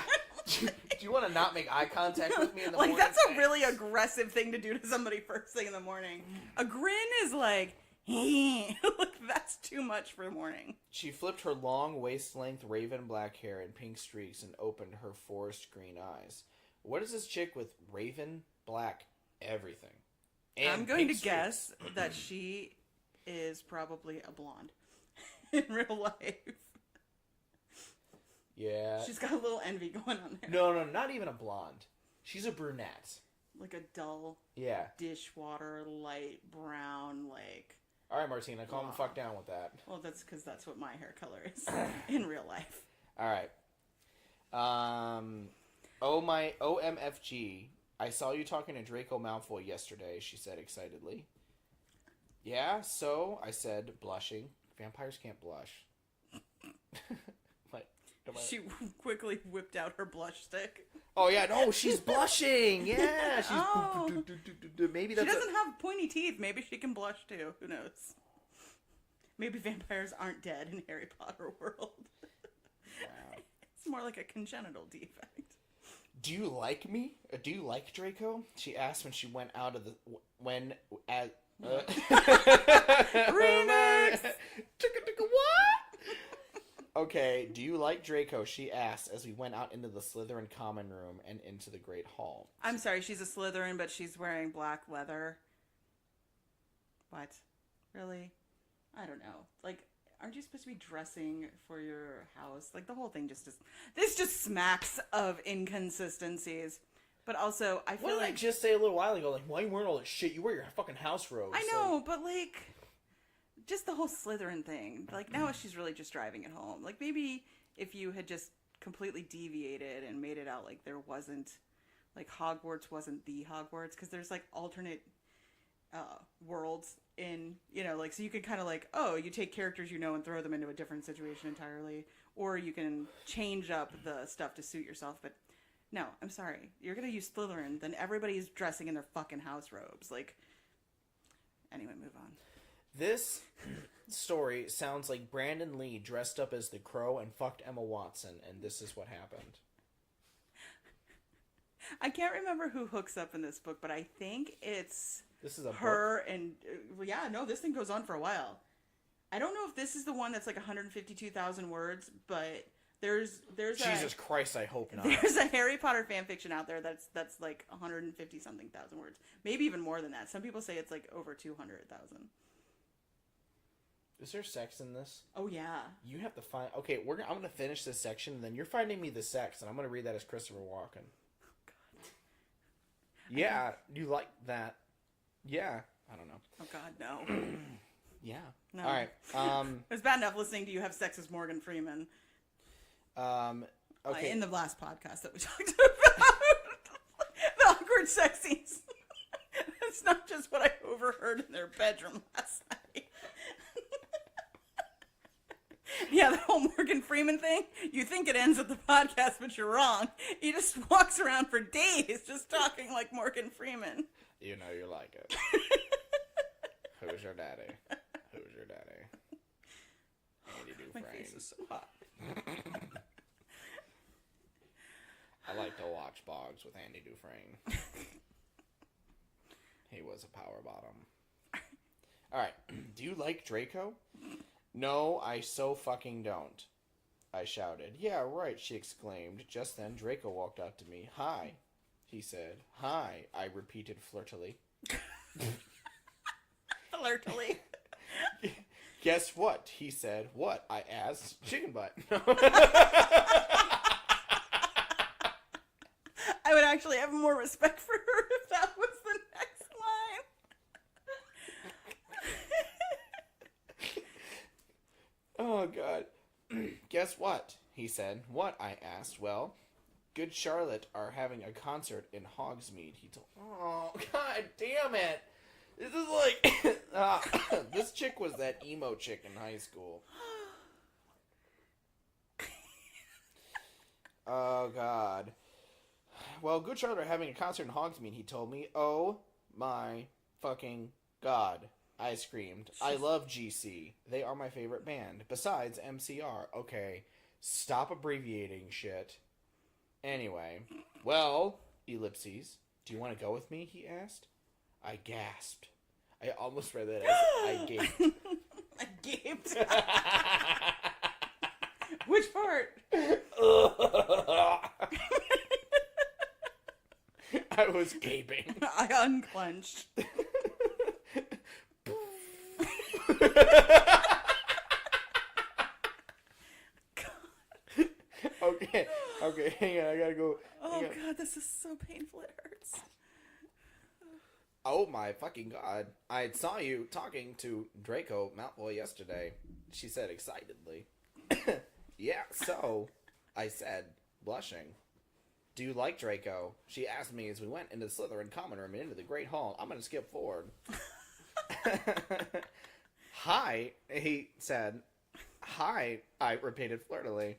Do you want to not make eye contact with me in the like, morning? that's a really aggressive thing to do to somebody first thing in the morning. A grin is like... like, that's too much for the morning. She flipped her long waist-length raven black hair in pink streaks and opened her forest green eyes. What is this chick with raven black everything? And I'm going to pink guess that she is probably a blonde in real life. Yeah. She's got a little envy going on there. No, not even a blonde. She's a brunette. Like a dull Yeah. dishwater, light brown, like... All right, Martina, calm the fuck down with that. Well, that's because that's what my hair color is in real life. All right. OMFG. I saw you talking to Draco Malfoy yesterday, she said excitedly. Yeah, so, I said, blushing. Vampires can't blush. What? She quickly whipped out her blush stick. Oh yeah, no, she's blushing. Yeah, she's. Oh. Maybe She that's. doesn't have pointy teeth. Maybe she can blush too. Who knows? Maybe vampires aren't dead in Harry Potter world. Wow. It's more like a congenital defect. Do you like me? Or do you like Draco? She asked when she went out of the Remix! What? Okay, do you like Draco? She asked as we went out into the Slytherin common room and into the Great Hall. I'm sorry, she's a Slytherin, but she's wearing black leather. What? Really? I don't know. Like, aren't you supposed to be dressing for your house? Like, the whole thing this just smacks of inconsistencies. But also, I feel What did like... I just say a little while ago? Like, why are you wearing all this shit? You wear your fucking house robes. I know, but like... Just the whole Slytherin thing. Like, now she's really just driving it home. Like, maybe if you had just completely deviated and made it out like there wasn't... Like, Hogwarts wasn't the Hogwarts. Because there's, like, alternate worlds in... You know, like, so you could kind of like... Oh, you take characters you know and throw them into a different situation entirely. Or you can change up the stuff to suit yourself. But no, I'm sorry. You're going to use Slytherin, then everybody's dressing in their fucking house robes. Like... Anyway, move on. This story sounds like Brandon Lee dressed up as the Crow and fucked Emma Watson, and this is what happened. I can't remember who hooks up in this book, but I think it's This is a her book? and... yeah, no, this thing goes on for a while. I don't know if this is the one that's like 152,000 words, but there's Jesus Christ, I hope not. There's a Harry Potter fanfiction out there that's like 150-something thousand words. Maybe even more than that. Some people say it's like over 200,000. Is there sex in this? Oh, yeah. You have to find... Okay, I'm going to finish this section, and then you're finding me the sex, and I'm going to read that as Christopher Walken. Oh, God. Yeah, you like that. Yeah. I don't know. Oh, God, no. Yeah. No. All right. It was bad enough listening to you have sex as Morgan Freeman. Okay. In the last podcast that we talked about. The awkward sex scenes. That's not just what I overheard in their bedroom last night. Yeah, the whole Morgan Freeman thing. You think it ends at the podcast, but you're wrong. He just walks around for days just talking like Morgan Freeman. You know you like it. Who's your daddy? Who's your daddy? Andy My Dufresne. face is so hot. I like to watch Boggs with Andy Dufresne. He was a power bottom. Alright, do you like Draco? No, I so fucking don't. I shouted. Yeah, right, she exclaimed. Just then, Draco walked up to me. Hi, he said. Hi, I repeated flirtily. Flirtily. Guess what? He said. What? I asked. Chicken butt. I would actually have more respect for her if that was the next line. Oh, God. Guess what? He said. What? I asked. Well, Good Charlotte are having a concert in Hogsmeade. He told... Oh, God damn it. This is like... this chick was that emo chick in high school. Oh, God. Well, Good Charlotte are having a concert in Hogsmeade, he told me. Oh, my fucking God. I screamed. I love GC. They are my favorite band. Besides MCR. Okay, stop abbreviating shit. Anyway. Well, ellipses. Do you want to go with me? He asked. I gasped. I almost read that as I gaped. I gaped. Which part? I was gaping. I unclenched. Okay, hang on, I gotta go. Oh, God, this is so painful, it hurts. Oh my fucking God. I saw you talking to Draco Malfoy yesterday, she said excitedly. Yeah, so, I said, blushing. Do you like Draco? She asked me as we went into the Slytherin common room and into the Great Hall. I'm gonna skip forward. Hi, he said. Hi, I repeated flirtily.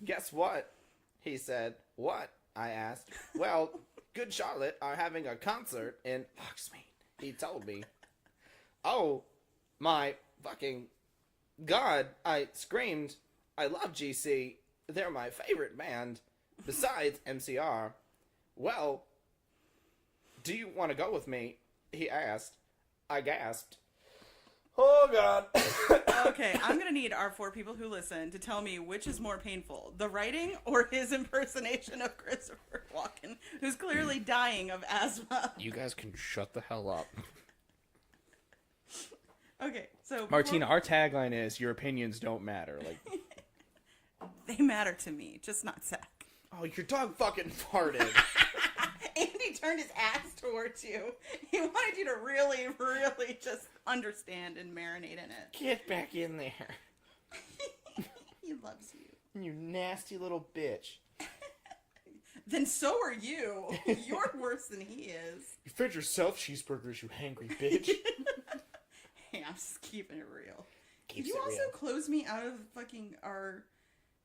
Guess what? He said. What? I asked. Well, Good Charlotte are having a concert in Hogsmeade, he told me. Oh, my fucking God, I screamed. I love GC. They're my favorite band. Besides MCR. Well, do you want to go with me? He asked. I gasped. Oh, God. Okay, I'm going to need our 4 people who listen to tell me which is more painful, the writing or his impersonation of Christopher Walken, who's clearly dying of asthma. You guys can shut the hell up. Okay, so... Martina, our tagline is, your opinions don't matter. Like, They matter to me, just not Zach. oh, your dog fucking farted. Andy turned his ass towards you. He wanted you to really, really just understand and marinate in it. Get back in there. He loves you. You nasty little bitch. Then so are you. You're worse than he is. You fed yourself cheeseburgers, you hangry bitch. Hey, I'm just keeping it real. Keeps Did you it also real. close me out of fucking our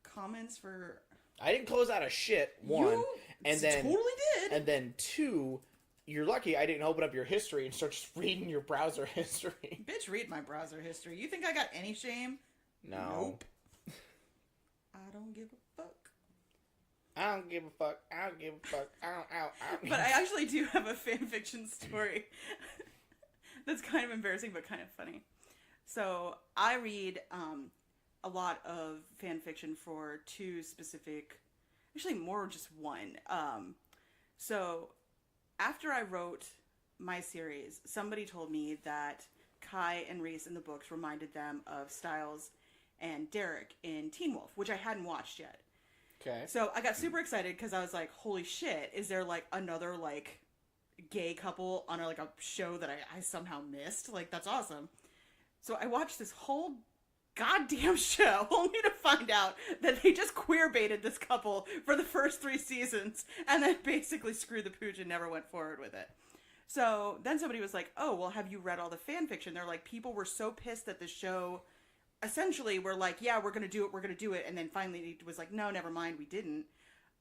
comments for... I didn't close out of shit, one. You and then totally did. And then 2, you're lucky I didn't open up your history and start just reading your browser history. Bitch, read my browser history. You think I got any shame? No. Nope. I don't give a fuck. I don't give a fuck. I don't give a fuck. I don't. But I actually do have a fanfiction story that's kind of embarrassing but kind of funny. So I read a lot of fanfiction for 2 specific, actually more just one. So after I wrote my series, somebody told me that Kai and Reese in the books reminded them of Styles and Derek in Teen Wolf, which I hadn't watched yet. Okay. So I got super excited because I was like, holy shit, is there like another like gay couple on a, like a show that I somehow missed? Like, that's awesome. So I watched this whole goddamn show only to find out that they just queer baited this couple for the first 3 seasons and then basically screwed the pooch and never went forward with it. So then somebody was like, oh, well, have you read all the fan fiction? They're like, people were so pissed that the show essentially were like, yeah, we're going to do it. And then finally it was like, no, never mind, we didn't.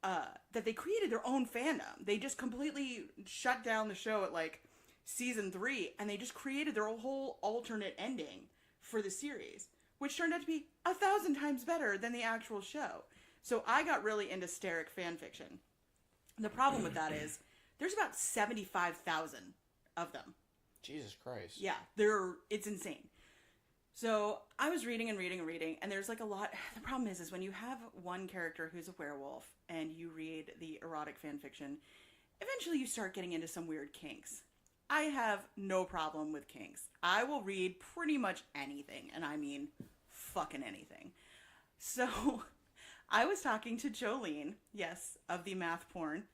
That they created their own fandom. They just completely shut down the show at like season 3 and they just created their whole alternate ending for the series, which turned out to be 1,000 times better than the actual show. So I got really into Steric fanfiction. The problem with that is there's about 75,000 of them. Jesus Christ. Yeah, it's insane. So I was reading, and there's like a lot. The problem is when you have one character who's a werewolf and you read the erotic fanfiction, eventually you start getting into some weird kinks. I have no problem with kinks. I will read pretty much anything, and I mean fucking anything. So I was talking to Jolene, yes, of the math porn,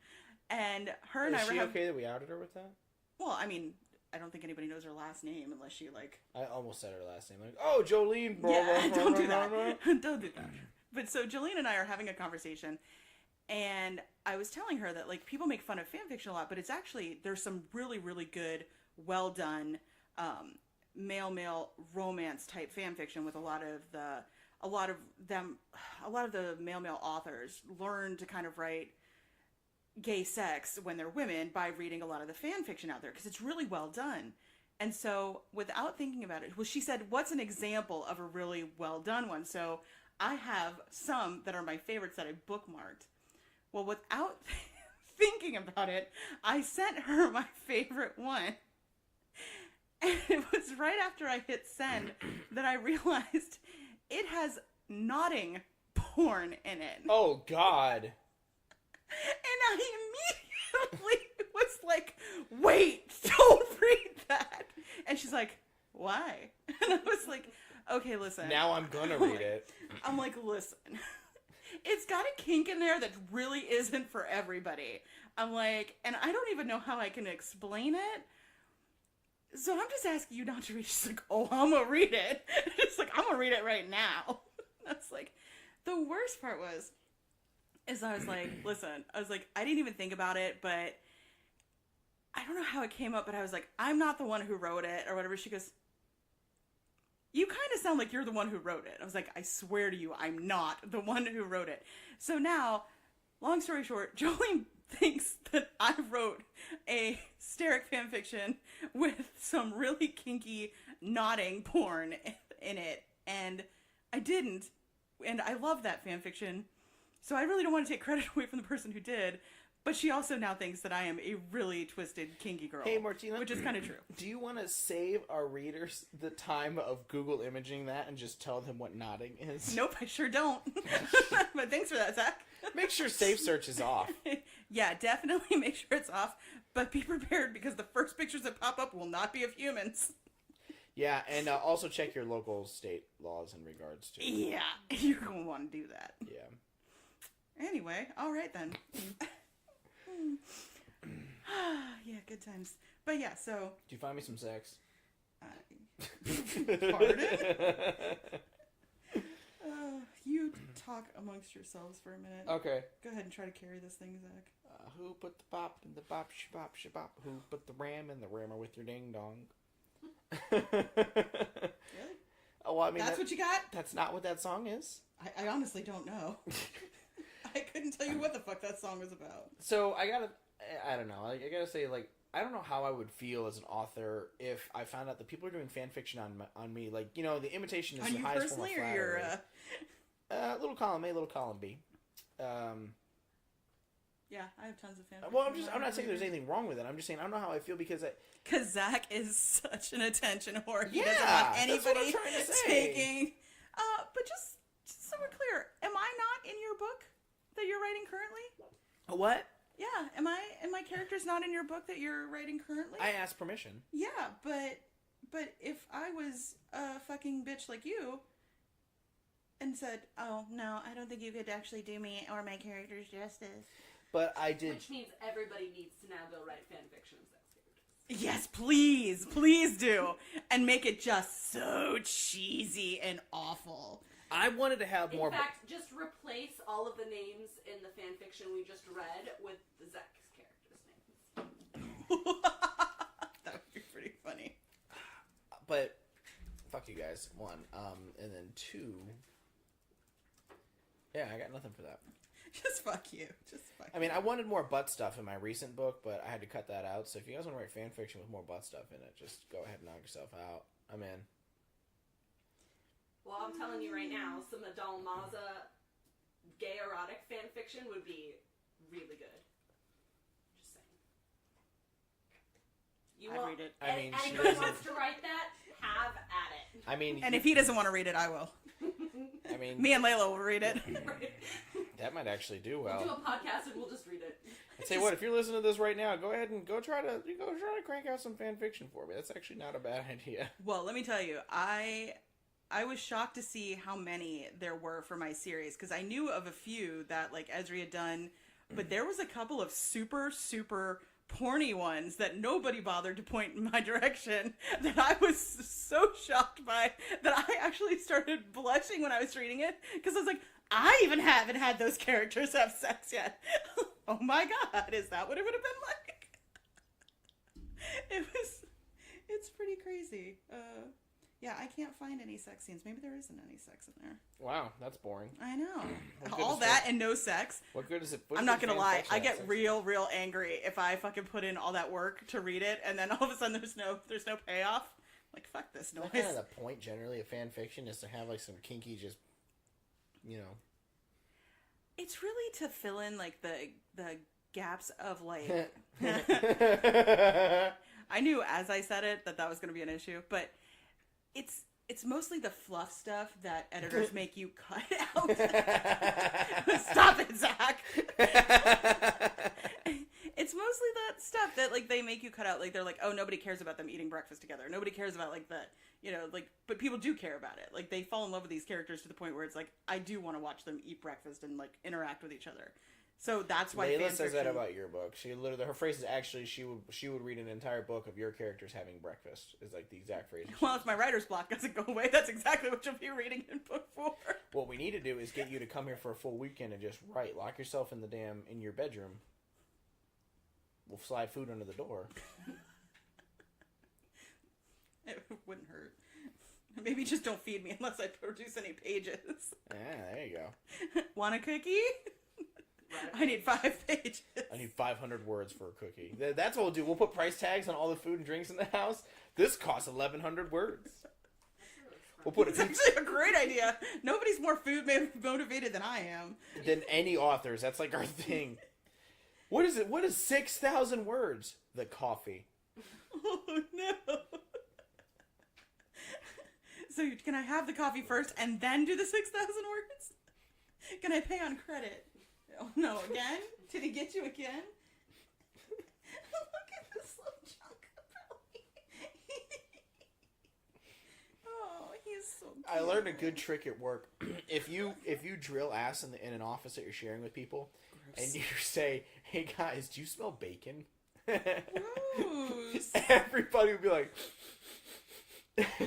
and her and I were Is she okay that we outed her with that? Well, I mean, I don't think anybody knows her last name unless she like... I almost said her last name. Like, oh, Jolene. Blah, Yeah, blah, don't blah, do blah, that. blah. Don't do that. But so Jolene and I are having a conversation, and I was telling her that like people make fun of fanfiction a lot, but it's actually the really, really good, well done male romance type fanfiction with a lot of the male authors learn to kind of write gay sex when they're women by reading a lot of the fan fiction out there because it's really well done. And so without thinking about it, well, she said, what's an example of a really well done one? So I have some that are my favorites that I bookmarked. Well, without thinking about it, I sent her my favorite one. And it was right after I hit send that I realized it has nodding porn in it. Oh, God. And I immediately was like, wait, don't read that. And she's like, why? And I was like, okay, listen. Now I'm gonna read it. I'm like, listen. It's got a kink in there that really isn't for everybody. I'm like, and I don't even know how I can explain it. So I'm just asking you not to read. She's like, oh, I'm gonna read it. It's like, I'm gonna read it right now. That's like, the worst part is I was like, listen, I was like, I didn't even think about it, but I don't know how it came up, but I was like, I'm not the one who wrote it or whatever. She goes, you kind of sound like you're the one who wrote it. I was like, I swear to you, I'm not the one who wrote it. So now, long story short, Jolene thinks that I wrote a hysteric fanfiction with some really kinky nodding porn in it, and I didn't, and I love that fanfiction, so I really don't want to take credit away from the person who did, but she also now thinks that I am a really twisted, kinky girl. Hey, Martina. Which is kind of true. Do you want to save our readers the time of Google imaging that and just tell them what nodding is? Nope, I sure don't. But thanks for that, Zach. Make sure safe search is off. Yeah, definitely make sure it's off, but be prepared because the first pictures that pop up will not be of humans. Yeah, and also check your local state laws in regards to... Yeah, you're going to want to do that. Yeah. Anyway, all right then. Yeah, good times. But yeah, so... Did you find me some sex? Pardon? You talk amongst yourselves for a minute. Okay. Go ahead and try to carry this thing, Zach. Who put the bop in the bop shabop shabop? Who put the ram in the rammer with your ding dong? Really? Oh, well, I mean... That's what you got? That's not what that song is. I honestly don't know. I couldn't tell you what the fuck that song was about. So, I don't know. I gotta say, like, I don't know how I would feel as an author if I found out that people are doing fan fiction on me. Like, you know, the imitation is On the you highest form of personally, or flattery. you're, Little column A, little column B. Yeah, I have tons of fan Well, fiction. I'm not saying there's anything wrong with it. I'm just saying I don't know how I feel because Because Zach is such an attention whore. He Yeah, doesn't want that's what I'm anybody trying to say. taking... but just so we're clear, am I not in your book that you're writing currently? what? Yeah, am my characters not in your book that you're writing currently? I asked permission. Yeah, but if I was a fucking bitch like you and said, "Oh no, I don't think you could actually do me or my characters justice." But I did. Which means everybody needs to now go write fanfiction of sex characters. Yes, please do, and make it just so cheesy and awful. I wanted to have more. In fact, just replace all of the names in the fanfiction we just read with the Zach's characters' names. That would be pretty funny. But fuck you guys. One, and then two. Yeah, I got nothing for that. Just fuck you. Just fuck I mean, I wanted more butt stuff in my recent book, but I had to cut that out. So if you guys want to write fan fiction with more butt stuff in it, just go ahead and knock yourself out. I'm in. Well, I'm telling you right now, some Adal Maza gay erotic fanfiction would be really good. Just saying. I'd read it. I mean, she anybody doesn't- wants to write that, have at it. I mean, And if he doesn't want to read it, I will. I mean, Me and Layla will read it. that might actually do We'll do well. a podcast and we'll just read it. I'd say what if you're listening to this right now, go ahead and go try to crank out some fan fiction for me. That's actually not a bad idea. Well, let me tell you, I was shocked to see how many there were for my series, because I knew of a few that like Esri had done, but there was a couple of super porny ones that nobody bothered to point in my direction that I was so shocked by that I actually started blushing when I was reading it, because I was like, I even haven't had those characters have sex yet. Oh my god, is that what it would have been like? It's pretty crazy. Yeah, I can't find any sex scenes. Maybe there isn't any sex in there. Wow, that's boring. I know. What good All is that that? and no sex. What good is it? I'm not gonna lie. I get real angry if I fucking put in all that work to read it, and then all of a sudden there's no payoff. Like, fuck this noise. That's kind of the point, generally, of fan fiction is to have like some kinky, just It's really to fill in like the gaps of like. I knew as I said it that was gonna be an issue, but it's mostly the fluff stuff that editors make you cut out. Stop it, Zach. It's mostly that stuff that like they make you cut out. Like they're like, oh, nobody cares about them eating breakfast together. Nobody cares about like that, like. But people do care about it. Like they fall in love with these characters to the point where it's like, I do want to watch them eat breakfast and like interact with each other. So that's why Layla fan says that fiction- about your book. She literally, her phrase is actually she would read an entire book of your characters having breakfast. Is like the exact phrase. Well, if my writer's block doesn't go away, that's exactly what you'll be reading in book 4. What we need to do is get you to come here for a full weekend and just write. Lock yourself in your bedroom. We'll slide food under the door. It wouldn't hurt. Maybe just don't feed me unless I produce any pages. Yeah, there you go. Want a cookie? I need 5 pages. I need 500 words for a cookie. That's what we'll do. We'll put price tags on all the food and drinks in the house. This costs 1,100 words. We'll put It's actually a great idea. Nobody's more food motivated than I am. than any authors. That's like our thing. What is it? What is 6,000 words? The coffee. Oh no. So can I have the coffee first and then do the 6,000 words? Can I pay on credit? Oh no, again? Did he get you again? Look at this little chunk of belly. Oh, he's so cute. I learned a good trick at work. If you drill ass in an office that you're sharing with people, and you say, "Hey guys, do you smell bacon?" Gross. Everybody would be like,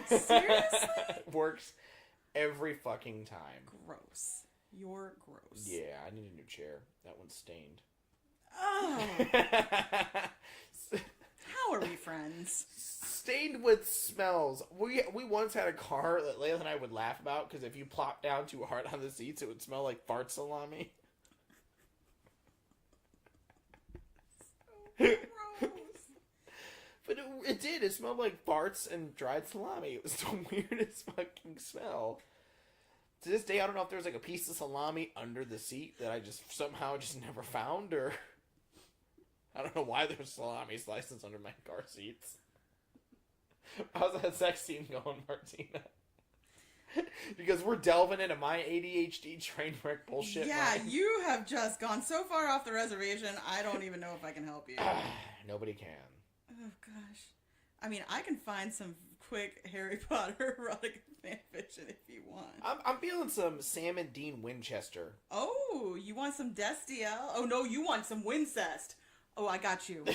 Seriously? Works every fucking time. Gross. You're gross. Yeah, I need a new chair. That one's stained. Oh. How are we friends? Stained with smells. We once had a car that Layla and I would laugh about because if you plop down too hard on the seats, it would smell like fart salami. Gross. But it did. It smelled like farts and dried salami. It was the weirdest fucking smell. To this day, I don't know if there was like a piece of salami under the seat that I just somehow just never found, or I don't know why there's salami slices under my car seats. How's that sex scene going, Martina? Because we're delving into my ADHD train wreck bullshit. Yeah, mind. you have just gone so far off the reservation, I don't even know if I can help you. Nobody can. Oh, gosh. I mean, I can find some quick Harry Potter erotic fanfiction if you want. I'm feeling some Sam and Dean Winchester. Oh, you want some Destiel? Oh, no, you want some Wincest. Oh, I got you.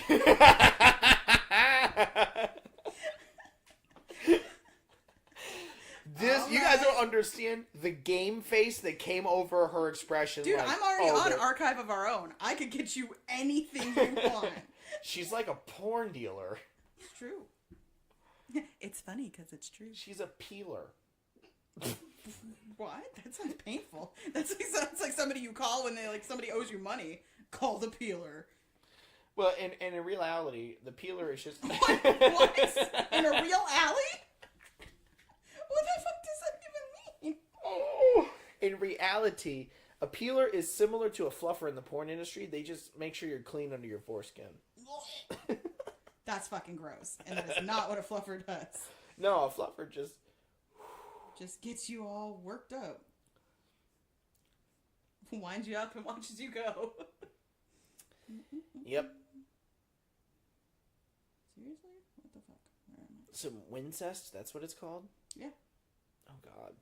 You guys don't understand the game face that came over her expression. Dude, like, I'm already on they're- Archive of Our Own. I could get you anything you want. She's like a porn dealer. It's true. It's funny because it's true. She's a peeler. What? That sounds painful. That sounds like somebody you call when somebody owes you money. Call the peeler. Well, in reality, the peeler is just... What? In a real alley? What the fuck does that even mean? Oh. In reality, a peeler is similar to a fluffer in the porn industry. They just make sure you're clean under your foreskin. That's fucking gross. And that is not what a fluffer does. No, a fluffer just gets you all worked up. Winds you up and watches you go. Yep. Seriously? What the fuck? Where am I? Some Wincest, that's what it's called? Yeah. Oh, God.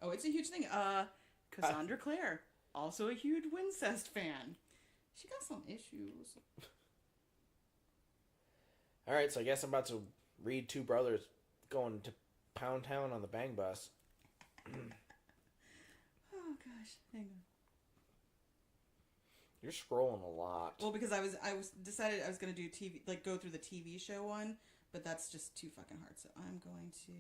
Oh, it's a huge thing. Cassandra Clare, also a huge Wincest fan. She got some issues. All right, so I guess I'm about to read Two Brothers going to Pound Town on the Bang Bus. Oh gosh, hang on. You're scrolling a lot. Well, because I was decided I was gonna do TV, like go through the TV show one, but that's just too fucking hard. So I'm going to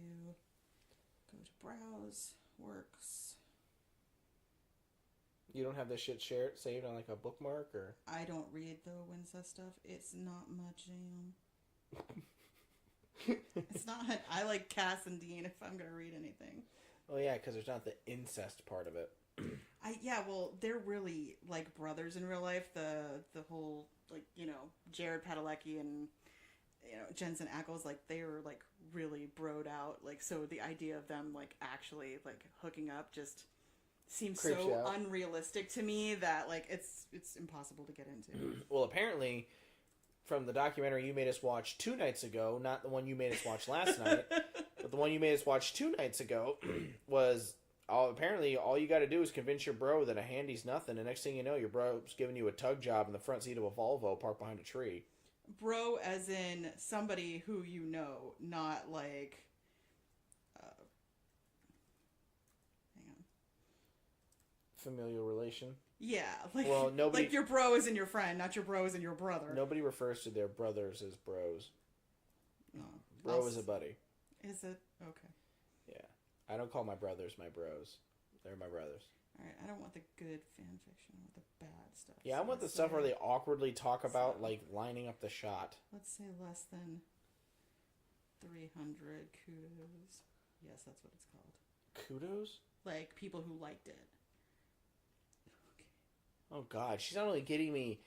go to browse works. You don't have this shit saved on like a bookmark or? I don't read the Wincest stuff. It's not my jam. It's not. I like Cass and Dean if I'm gonna read anything. Oh yeah, because there's not the incest part of it. Well, they're really like brothers in real life. The whole Jared Padalecki and Jensen Ackles, like they were like really broed out. Like so the idea of them like actually like hooking up just seems Creeps you so out. unrealistic to me that like it's impossible to get into. Well, apparently, from the documentary you made us watch 2 nights ago, not the one you made us watch last night, but the one you made us watch 2 nights ago, was apparently all you got to do is convince your bro that a handy's nothing, and next thing you know, your bro's giving you a tug job in the front seat of a Volvo parked behind a tree. Bro, as in somebody who you know, not like. Hang on. Familial relation. Yeah, like Well, nobody- like your bro is in your friend, not your bro is in your brother. Nobody refers to their brothers as bros. No. Bro is a buddy. Is it? Okay. Yeah. I don't call my brothers my bros. They're my brothers. Alright, I don't want the good fan fiction. I want the bad stuff. Yeah, So I want the let's stuff say- where they awkwardly talk about, So- like, lining up the shot. Let's say less than 300 kudos. Yes, that's what it's called. Kudos? Like, people who liked it. Oh, God. She's not only getting me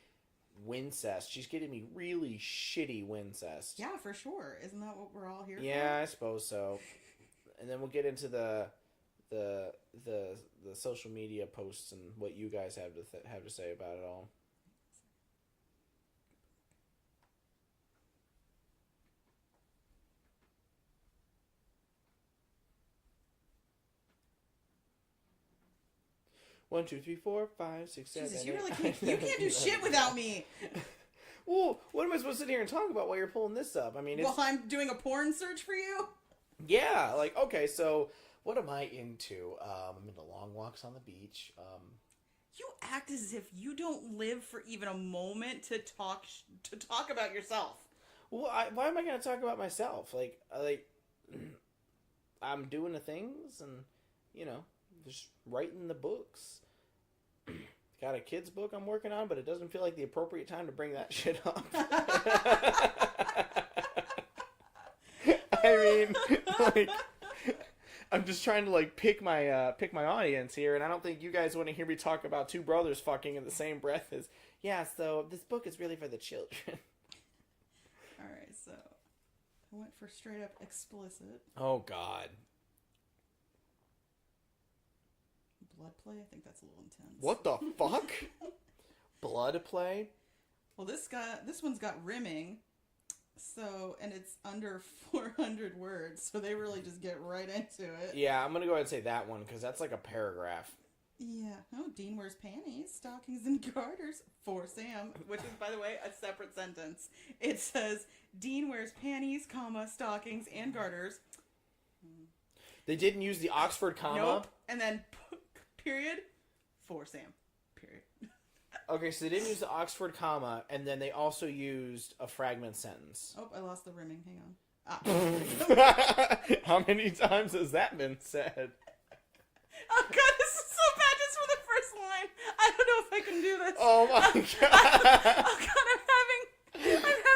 Wincest, she's getting me really shitty Wincest. Yeah, for sure. Isn't that what we're all here for? Yeah, I suppose so. And then we'll get into the social media posts and what you guys have to say about it all. One, two, three, four, five, six, seven. Jesus, you eight, really nine, can't. You can't do shit without me. Well, what am I supposed to sit here and talk about while you're pulling this up? I mean, it's... While I'm doing a porn search for you. Yeah, like, okay, so what am I into? I'm into long walks on the beach. You act as if you don't live for even a moment to talk about yourself. Well, why am I going to talk about myself? Like, I'm doing the things and, you know, just writing the books. Got a kid's book I'm working on, but it doesn't feel like the appropriate time to bring that shit up. I mean, like, I'm just trying to, like, pick my audience here, and I don't think you guys want to hear me talk about two brothers fucking in the same breath as, yeah, so this book is really for the children. Alright, so I went for straight up explicit. Oh, God. Blood play? I think that's a little intense. What the fuck? Blood play? Well, this one's got rimming. So, and it's under 400 words, so they really just get right into it. Yeah, I'm gonna go ahead and say that one, because that's like a paragraph. Yeah. Oh, Dean wears panties, stockings, and garters for Sam, which is, by the way, a separate sentence. It says, Dean wears panties, comma, stockings, and garters. They didn't use the Oxford comma? Nope. And then, period, for Sam. Period. Okay, so they didn't use the Oxford comma, and then they also used a fragment sentence. Oh, I lost the rimming. Hang on. Ah. How many times has that been said? Oh, God, this is so bad just for the first line. I don't know if I can do this. Oh, my God. Oh, God, I'm having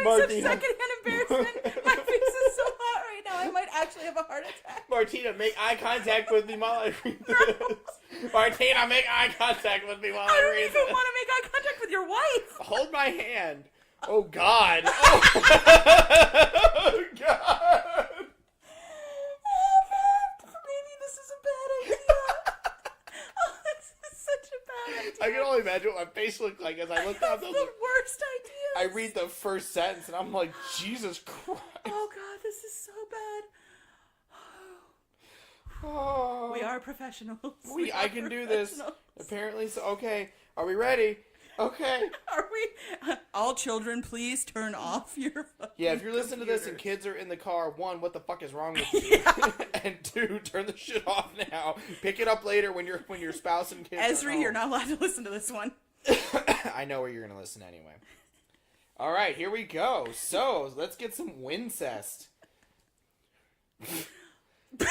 Martina. such secondhand embarrassment. My face is so hot right now. I might actually have a heart attack. Martina, make eye contact with me while I read this. Martina, make eye contact with me while I I don't read even this. want to make eye contact with your wife. Hold my hand. Oh, God. Oh, oh God. Maybe this is a bad idea. Oh, this is such a bad idea. I can only imagine what my face looked like as I looked That's up. the worst idea. I read the first sentence and I'm like, Jesus Christ. Oh, God, this is so bad. Oh. We are professionals. I can do this. professionals. Apparently so. Okay. Are we ready? Okay. Are we? All children, please turn off your fucking Yeah, if you're listening to this and computers. kids are in the car, one, what the fuck is wrong with you? And two, turn the shit off now. Pick it up later when your spouse and kids are Ezri, home. you're not allowed to listen to this one. I know where you're gonna listen anyway. All right, here we go. So let's get some Wincest. The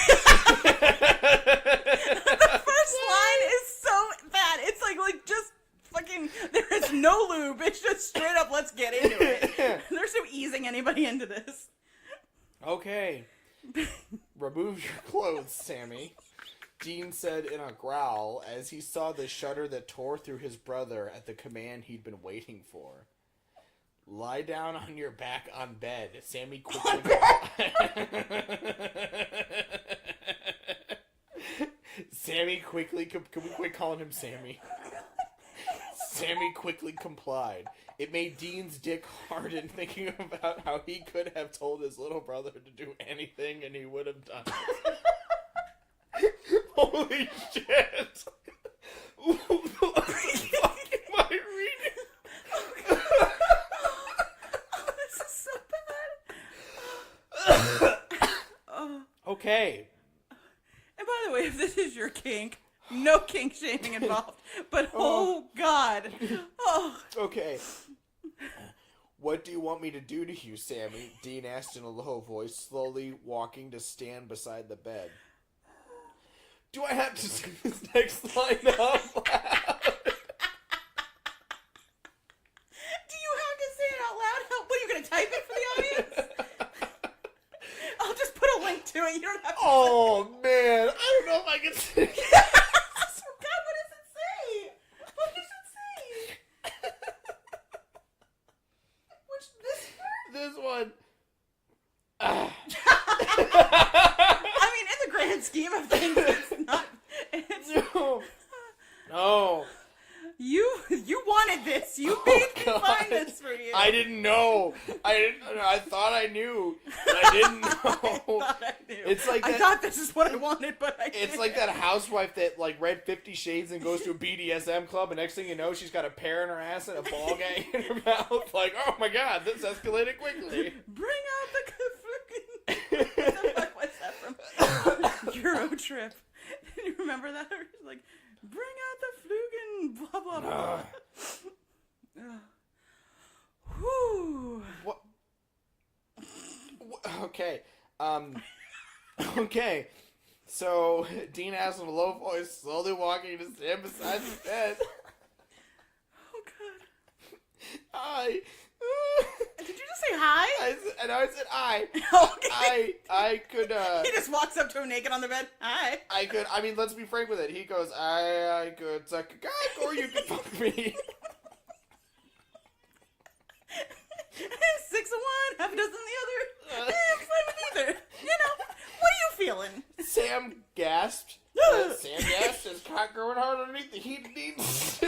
first line is so bad. It's like just fucking. There is no lube. It's just straight up. Let's get into it. There's no easing anybody into this. Okay. Remove your clothes, Sammy. Dean said in a growl as he saw the shudder that tore through his brother at the command he'd been waiting for. Lie down on your back on bed. Sammy quickly... Sammy quickly... Can we quit calling him Sammy? Sammy quickly complied. It made Dean's dick harden thinking about how he could have told his little brother to do anything and he would have done it. Holy shit! What the fuck am I reading? Oh, this is so bad. Okay. And by the way, if this is your kink, no kink shaming involved. But oh God. Oh. Okay. What do you want me to do to you, Sammy? Dean asked in a low voice, slowly walking to stand beside the bed. Do I have to sing this next line out loud? Do you have to say it out loud? What, are you going to type it for the audience? I'll just put a link to it. You don't have to. Oh, man. I don't know if I can sing. God, what does it say? What does it say? Which, this This one. I mean, in the grand scheme of things, it's not. It's, No. You wanted this. You made me find this for you. I didn't know. I thought I knew, but I didn't know. I thought I knew. It's like I that, thought this is what I wanted, but I it's didn't. like that housewife that like read 50 Shades and goes to a BDSM club, and next thing you know, she's got a pear in her ass and a ball gang in her mouth. Like, oh my god, this escalated quickly. Bring out the fucking. What the fuck was that from? Euro Trip. You remember that? Like, bring out the flugen, blah blah blah. Whew. What? Okay. Okay. So Dean asks in a low voice, slowly walking to stand beside the bed. Oh god. I. Did you just say hi? I said I. Okay. I could. He just walks up to him naked on the bed. Hi. I could. I mean, let's be frank with it. He goes, I could suck a cock, or you could fuck me. 6 of one, half a dozen of the other. I'm fine with either. You know, what are you feeling? Sam gasped. Sam gasped, his cock growing hard underneath the heat of Dean's.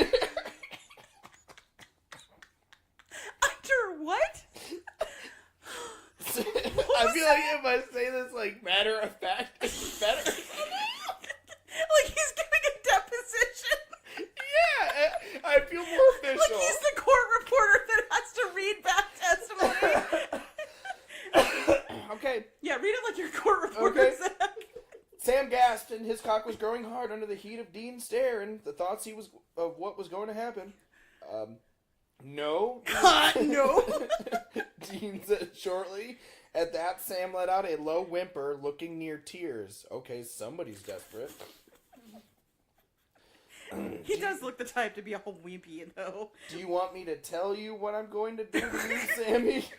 Under what? I feel like if I say this like matter of fact, it's better. Like he's giving a deposition. Yeah, I feel more official. Like he's the court reporter that has to read back testimony. Okay. Yeah, read it like your court reporter Okay. said. Sam gasped, and his cock was growing hard under the heat of Dean's stare and the thoughts of what was going to happen. No. No. Dean said shortly. At that, Sam let out a low whimper, looking near tears. Okay, somebody's desperate. He does look the type to be all weepy, though. Do you want me to tell you what I'm going to do to you, Sammy?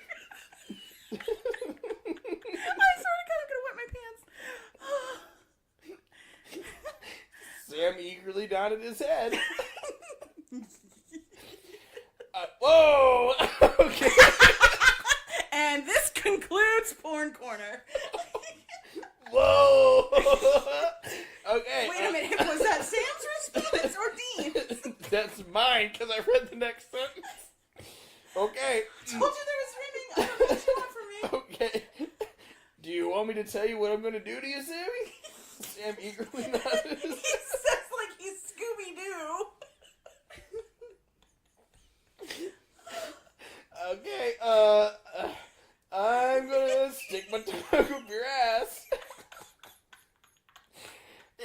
I sort of kind of gonna wet my pants. Sam eagerly nodded his head. Whoa! Okay. And this concludes Porn Corner. Whoa! Okay. Wait a minute, was that Sam's response or Dean's? That's mine, because I read the next sentence. Okay. Told you there was screaming. I don't know what you want from me. Okay. Do you want me to tell you what I'm going to do to you, Sammy? Sam eagerly nodded. He says like he's Scooby-Doo. Okay, I'm gonna stick my tongue up your ass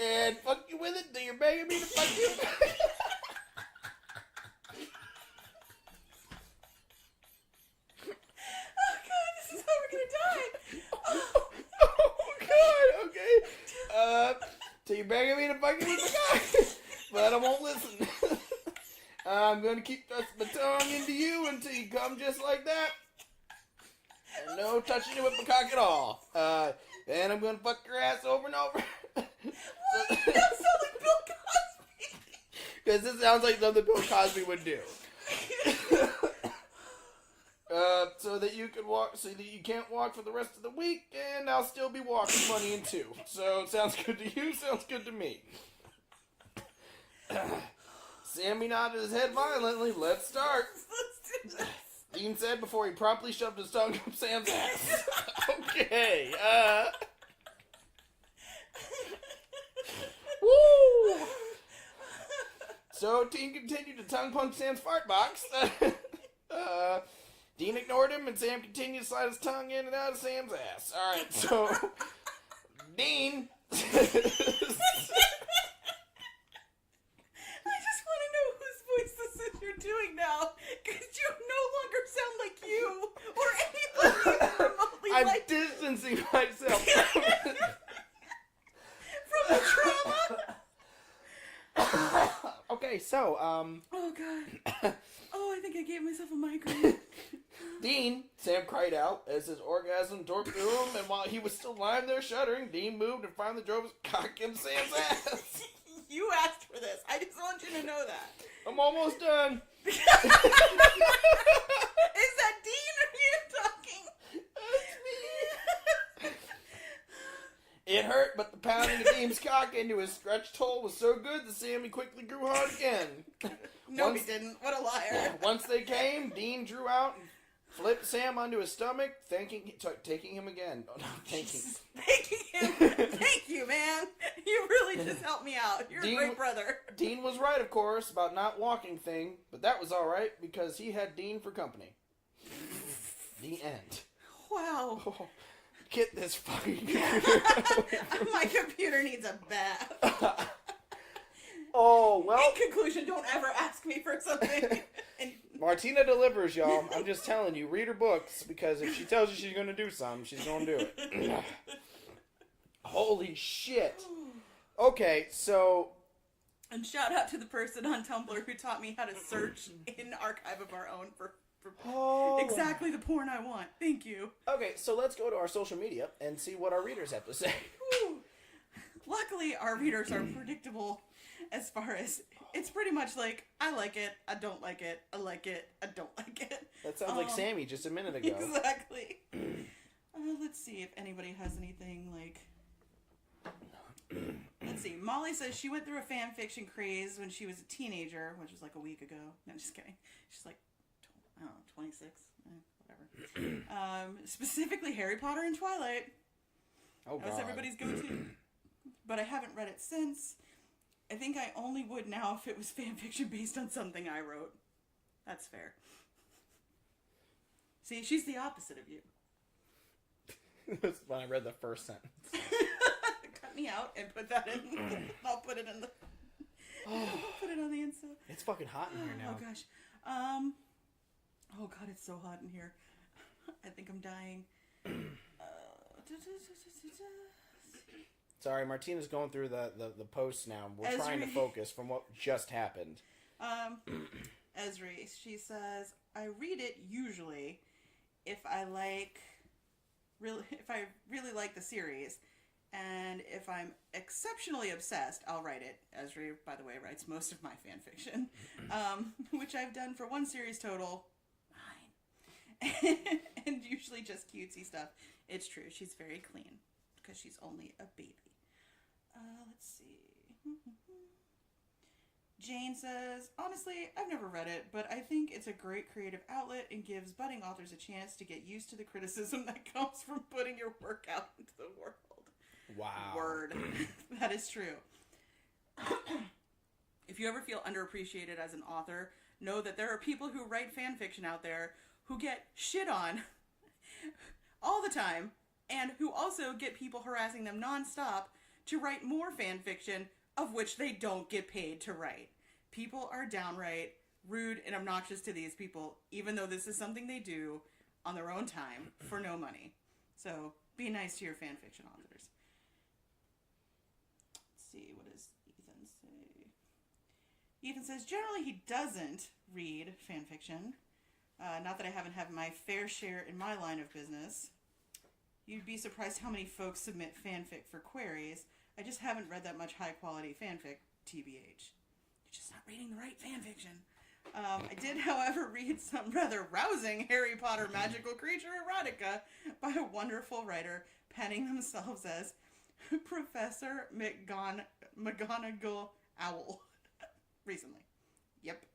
and fuck you with it till you're begging me to fuck you. Oh god, this is how we're gonna die. Oh god, okay. Till you're begging me to fuck you with my cock, but I won't listen. I'm gonna keep thrusting my tongue into you until you come just like that. And no touching you with my cock at all. And I'm gonna fuck your ass over and over. What? That sounds like Bill Cosby. Because this sounds like something Bill Cosby would do. So that you can walk, so that you can't walk for the rest of the week, and I'll still be walking money in two. So sounds good to you, sounds good to me. Sammy nodded his head violently. Let's start. Let's do this. Dean said before he promptly shoved his tongue up Sam's ass. Okay, woo! So Dean continued to tongue punch Sam's fart box. Dean ignored him, and Sam continued to slide his tongue in and out of Sam's ass. Alright, so Dean I just want to know whose voice this is you're doing now, because you no longer sound like you or anybody even remotely I'm like distancing myself from the trauma. So, Oh, God. Oh, I think I gave myself a migraine. Dean, Sam cried out as his orgasm tore through him, and while he was still lying there shuddering, Dean moved and finally drove his cock in Sam's ass. You asked for this. I just want you to know that. I'm almost done. Is that Dean or you talking? It hurt, but the pounding of Dean's cock into his stretched hole was so good that Sammy quickly grew hard again. No, he didn't. What a liar. Once they came, Dean drew out and flipped Sam onto his stomach, taking him again. Oh, no, thanking him. Thank you, man. You really just helped me out. You're Dean, a great brother. Dean was right, of course, about not walking thing, but that was all right because he had Dean for company. The end. Wow. Oh, get this fucking My computer needs a bath. Oh, well. In conclusion, don't ever ask me for something. Martina delivers, y'all. I'm just telling you, read her books, because if she tells you she's going to do something, she's going to do it. Holy shit. Okay, so... And shout out to the person on Tumblr who taught me how to search in Archive of Our Own for exactly the porn I want. Thank you. Okay, so let's go to our social media and see what our readers have to say. Whew. Luckily, our readers are predictable as far as it's pretty much like, I like it, I don't like it, I like it, I don't like it. That sounds like Sammy just a minute ago. Exactly. Let's see if anybody has anything like... Let's see. Molly says she went through a fan fiction craze when she was a teenager, which was like a week ago. No, just kidding. She's like, I don't know, 26? Whatever. Specifically Harry Potter and Twilight. Oh, God. That was everybody's go-to. But I haven't read it since. I think I only would now if it was fan fiction based on something I wrote. That's fair. See, she's the opposite of you. That's when I read the first sentence. Cut me out and put that in. I'll put it in the... I'll put it on the inside. It's fucking hot in here now. Oh, gosh. Oh, God, it's so hot in here. I think I'm dying. Sorry, Martina's going through the posts now. We're trying to focus from what just happened. Esri, she says, I read it usually if I really like the series, and if I'm exceptionally obsessed, I'll write it. Esri, by the way, writes most of my fan fiction, which I've done for one series total, 9, and usually just cutesy stuff. It's true, she's very clean because she's only a baby. Let's see. Jane says, honestly, I've never read it, but I think it's a great creative outlet and gives budding authors a chance to get used to the criticism that comes from putting your work out into the world. Wow. Word. That is true. If you ever feel underappreciated as an author, know that there are people who write fan fiction out there who get shit on all the time, and who also get people harassing them nonstop to write more fan fiction of which they don't get paid to write. People are downright rude and obnoxious to these people, even though this is something they do on their own time for no money. So be nice to your fan fiction authors. Let's see, what does Ethan say? Ethan says, generally he doesn't read fan fiction. Not that I haven't had my fair share in my line of business. You'd be surprised how many folks submit fanfic for queries. I just haven't read that much high-quality fanfic, TBH. You're just not reading the right fanfiction. I did, however, read some rather rousing Harry Potter magical creature erotica by a wonderful writer penning themselves as Professor McGonagall Owl recently. Yep.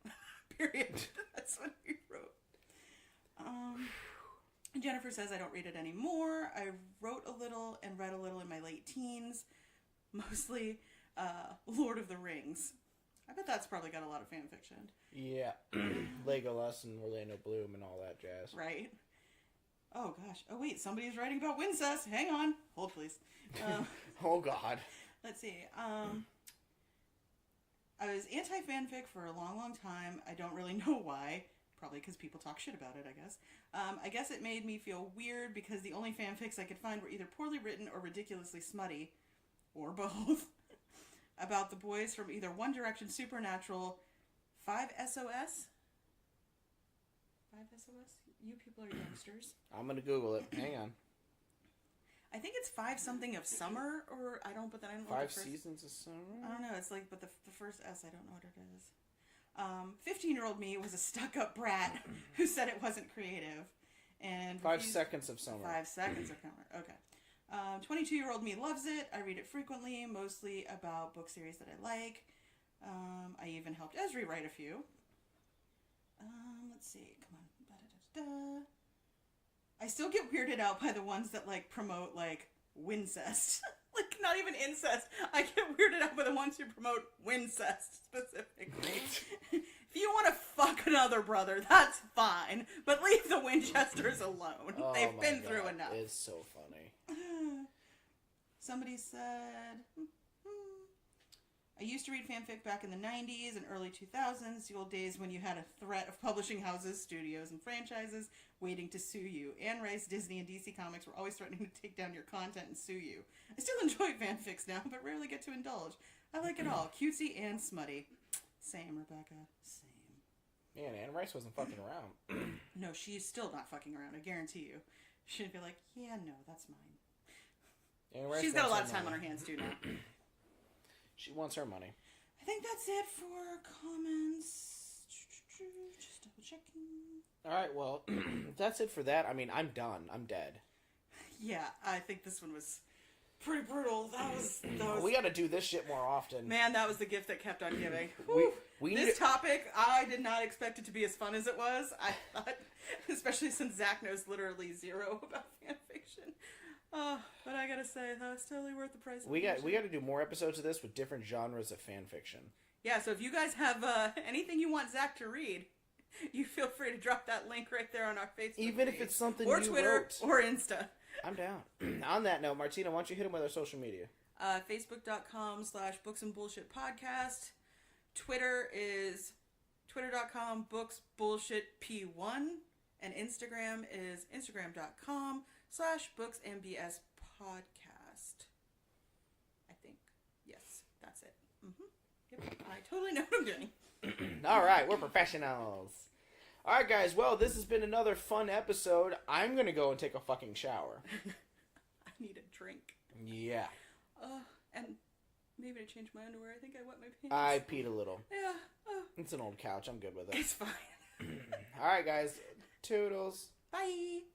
Period. That's what he wrote. Jennifer says, I don't read it anymore. I wrote a little and read a little in my late teens. Mostly Lord of the Rings. I bet that's probably got a lot of fan fiction. Yeah. Legolas and Orlando Bloom and all that jazz. Right? Oh, gosh. Oh, wait. Somebody's writing about Wincest. Hang on. Hold, please. Oh, God. Let's see. I was anti-fanfic for a long, long time. I don't really know why. Probably because people talk shit about it, I guess. I guess it made me feel weird because the only fanfics I could find were either poorly written or ridiculously smutty. Or both. About the boys from either One Direction Supernatural 5SOS? 5SOS? You people are youngsters. I'm gonna Google it. Hang on. I think it's 5 something of summer, or I don't. But then I don't know. 5 seasons of summer. I don't know. It's like, but the first S, I don't know what it is. 15-year-old me was a stuck-up brat who said it wasn't creative, and 5 seconds of summer. 5 seconds of summer. Okay. 22-year-old me loves it. I read it frequently, mostly about book series that I like. I even helped Esri write a few. Let's see. Come on. Da-da-da-da. I still get weirded out by the ones that like promote like wincest. Like not even incest. I get weirded out by the ones who promote wincest specifically. If you want to fuck another brother, that's fine. But leave the Winchesters alone. Oh They've my been God, through enough. It's so funny. Somebody said, I used to read fanfic back in the 90s and early 2000s, the old days when you had a threat of publishing houses, studios, and franchises waiting to sue you. Anne Rice, Disney, and DC Comics were always threatening to take down your content and sue you. I still enjoy fanfics now, but rarely get to indulge. I like it all, cutesy and smutty. Same, Rebecca. Same. Man, Anne Rice wasn't fucking around. No, she's still not fucking around, I guarantee you. She'd be like, yeah, no, that's mine. Anne Rice She's got a lot wants of her time on money. her hands, too, now. She wants her money. I think that's it for comments. Just double checking. Alright, well, that's it for that. I mean, I'm done. I'm dead. Yeah, I think this one was pretty brutal. That was We gotta do this shit more often. man, that was the gift that kept on giving. We need This topic, I did not expect it to be as fun as it was. I thought, especially since Zach knows literally zero about fanfiction. But I gotta say, that was totally worth the price. we got to do more episodes of this with different genres of fan fiction. Yeah, so if you guys have anything you want Zach to read, you feel free to drop that link right there on our Facebook Even page. if it's something or you Twitter wrote. or Insta. I'm down. On that note, Martina, why don't you hit them with our social media? Facebook.com/booksandbullshitpodcast. Twitter is twitter.com/booksbullshitp1. And Instagram is instagram.com/booksmbspodcast. I think. Yes, that's it. Yep, I totally know what I'm doing. All right, we're professionals. All right, guys. Well, this has been another fun episode. I'm gonna go and take a fucking shower. I need a drink. Yeah. And maybe to change my underwear. I think I wet my pants. I peed a little. Yeah. It's an old couch. I'm good with it. It's fine. All right, guys. Toodles. Bye.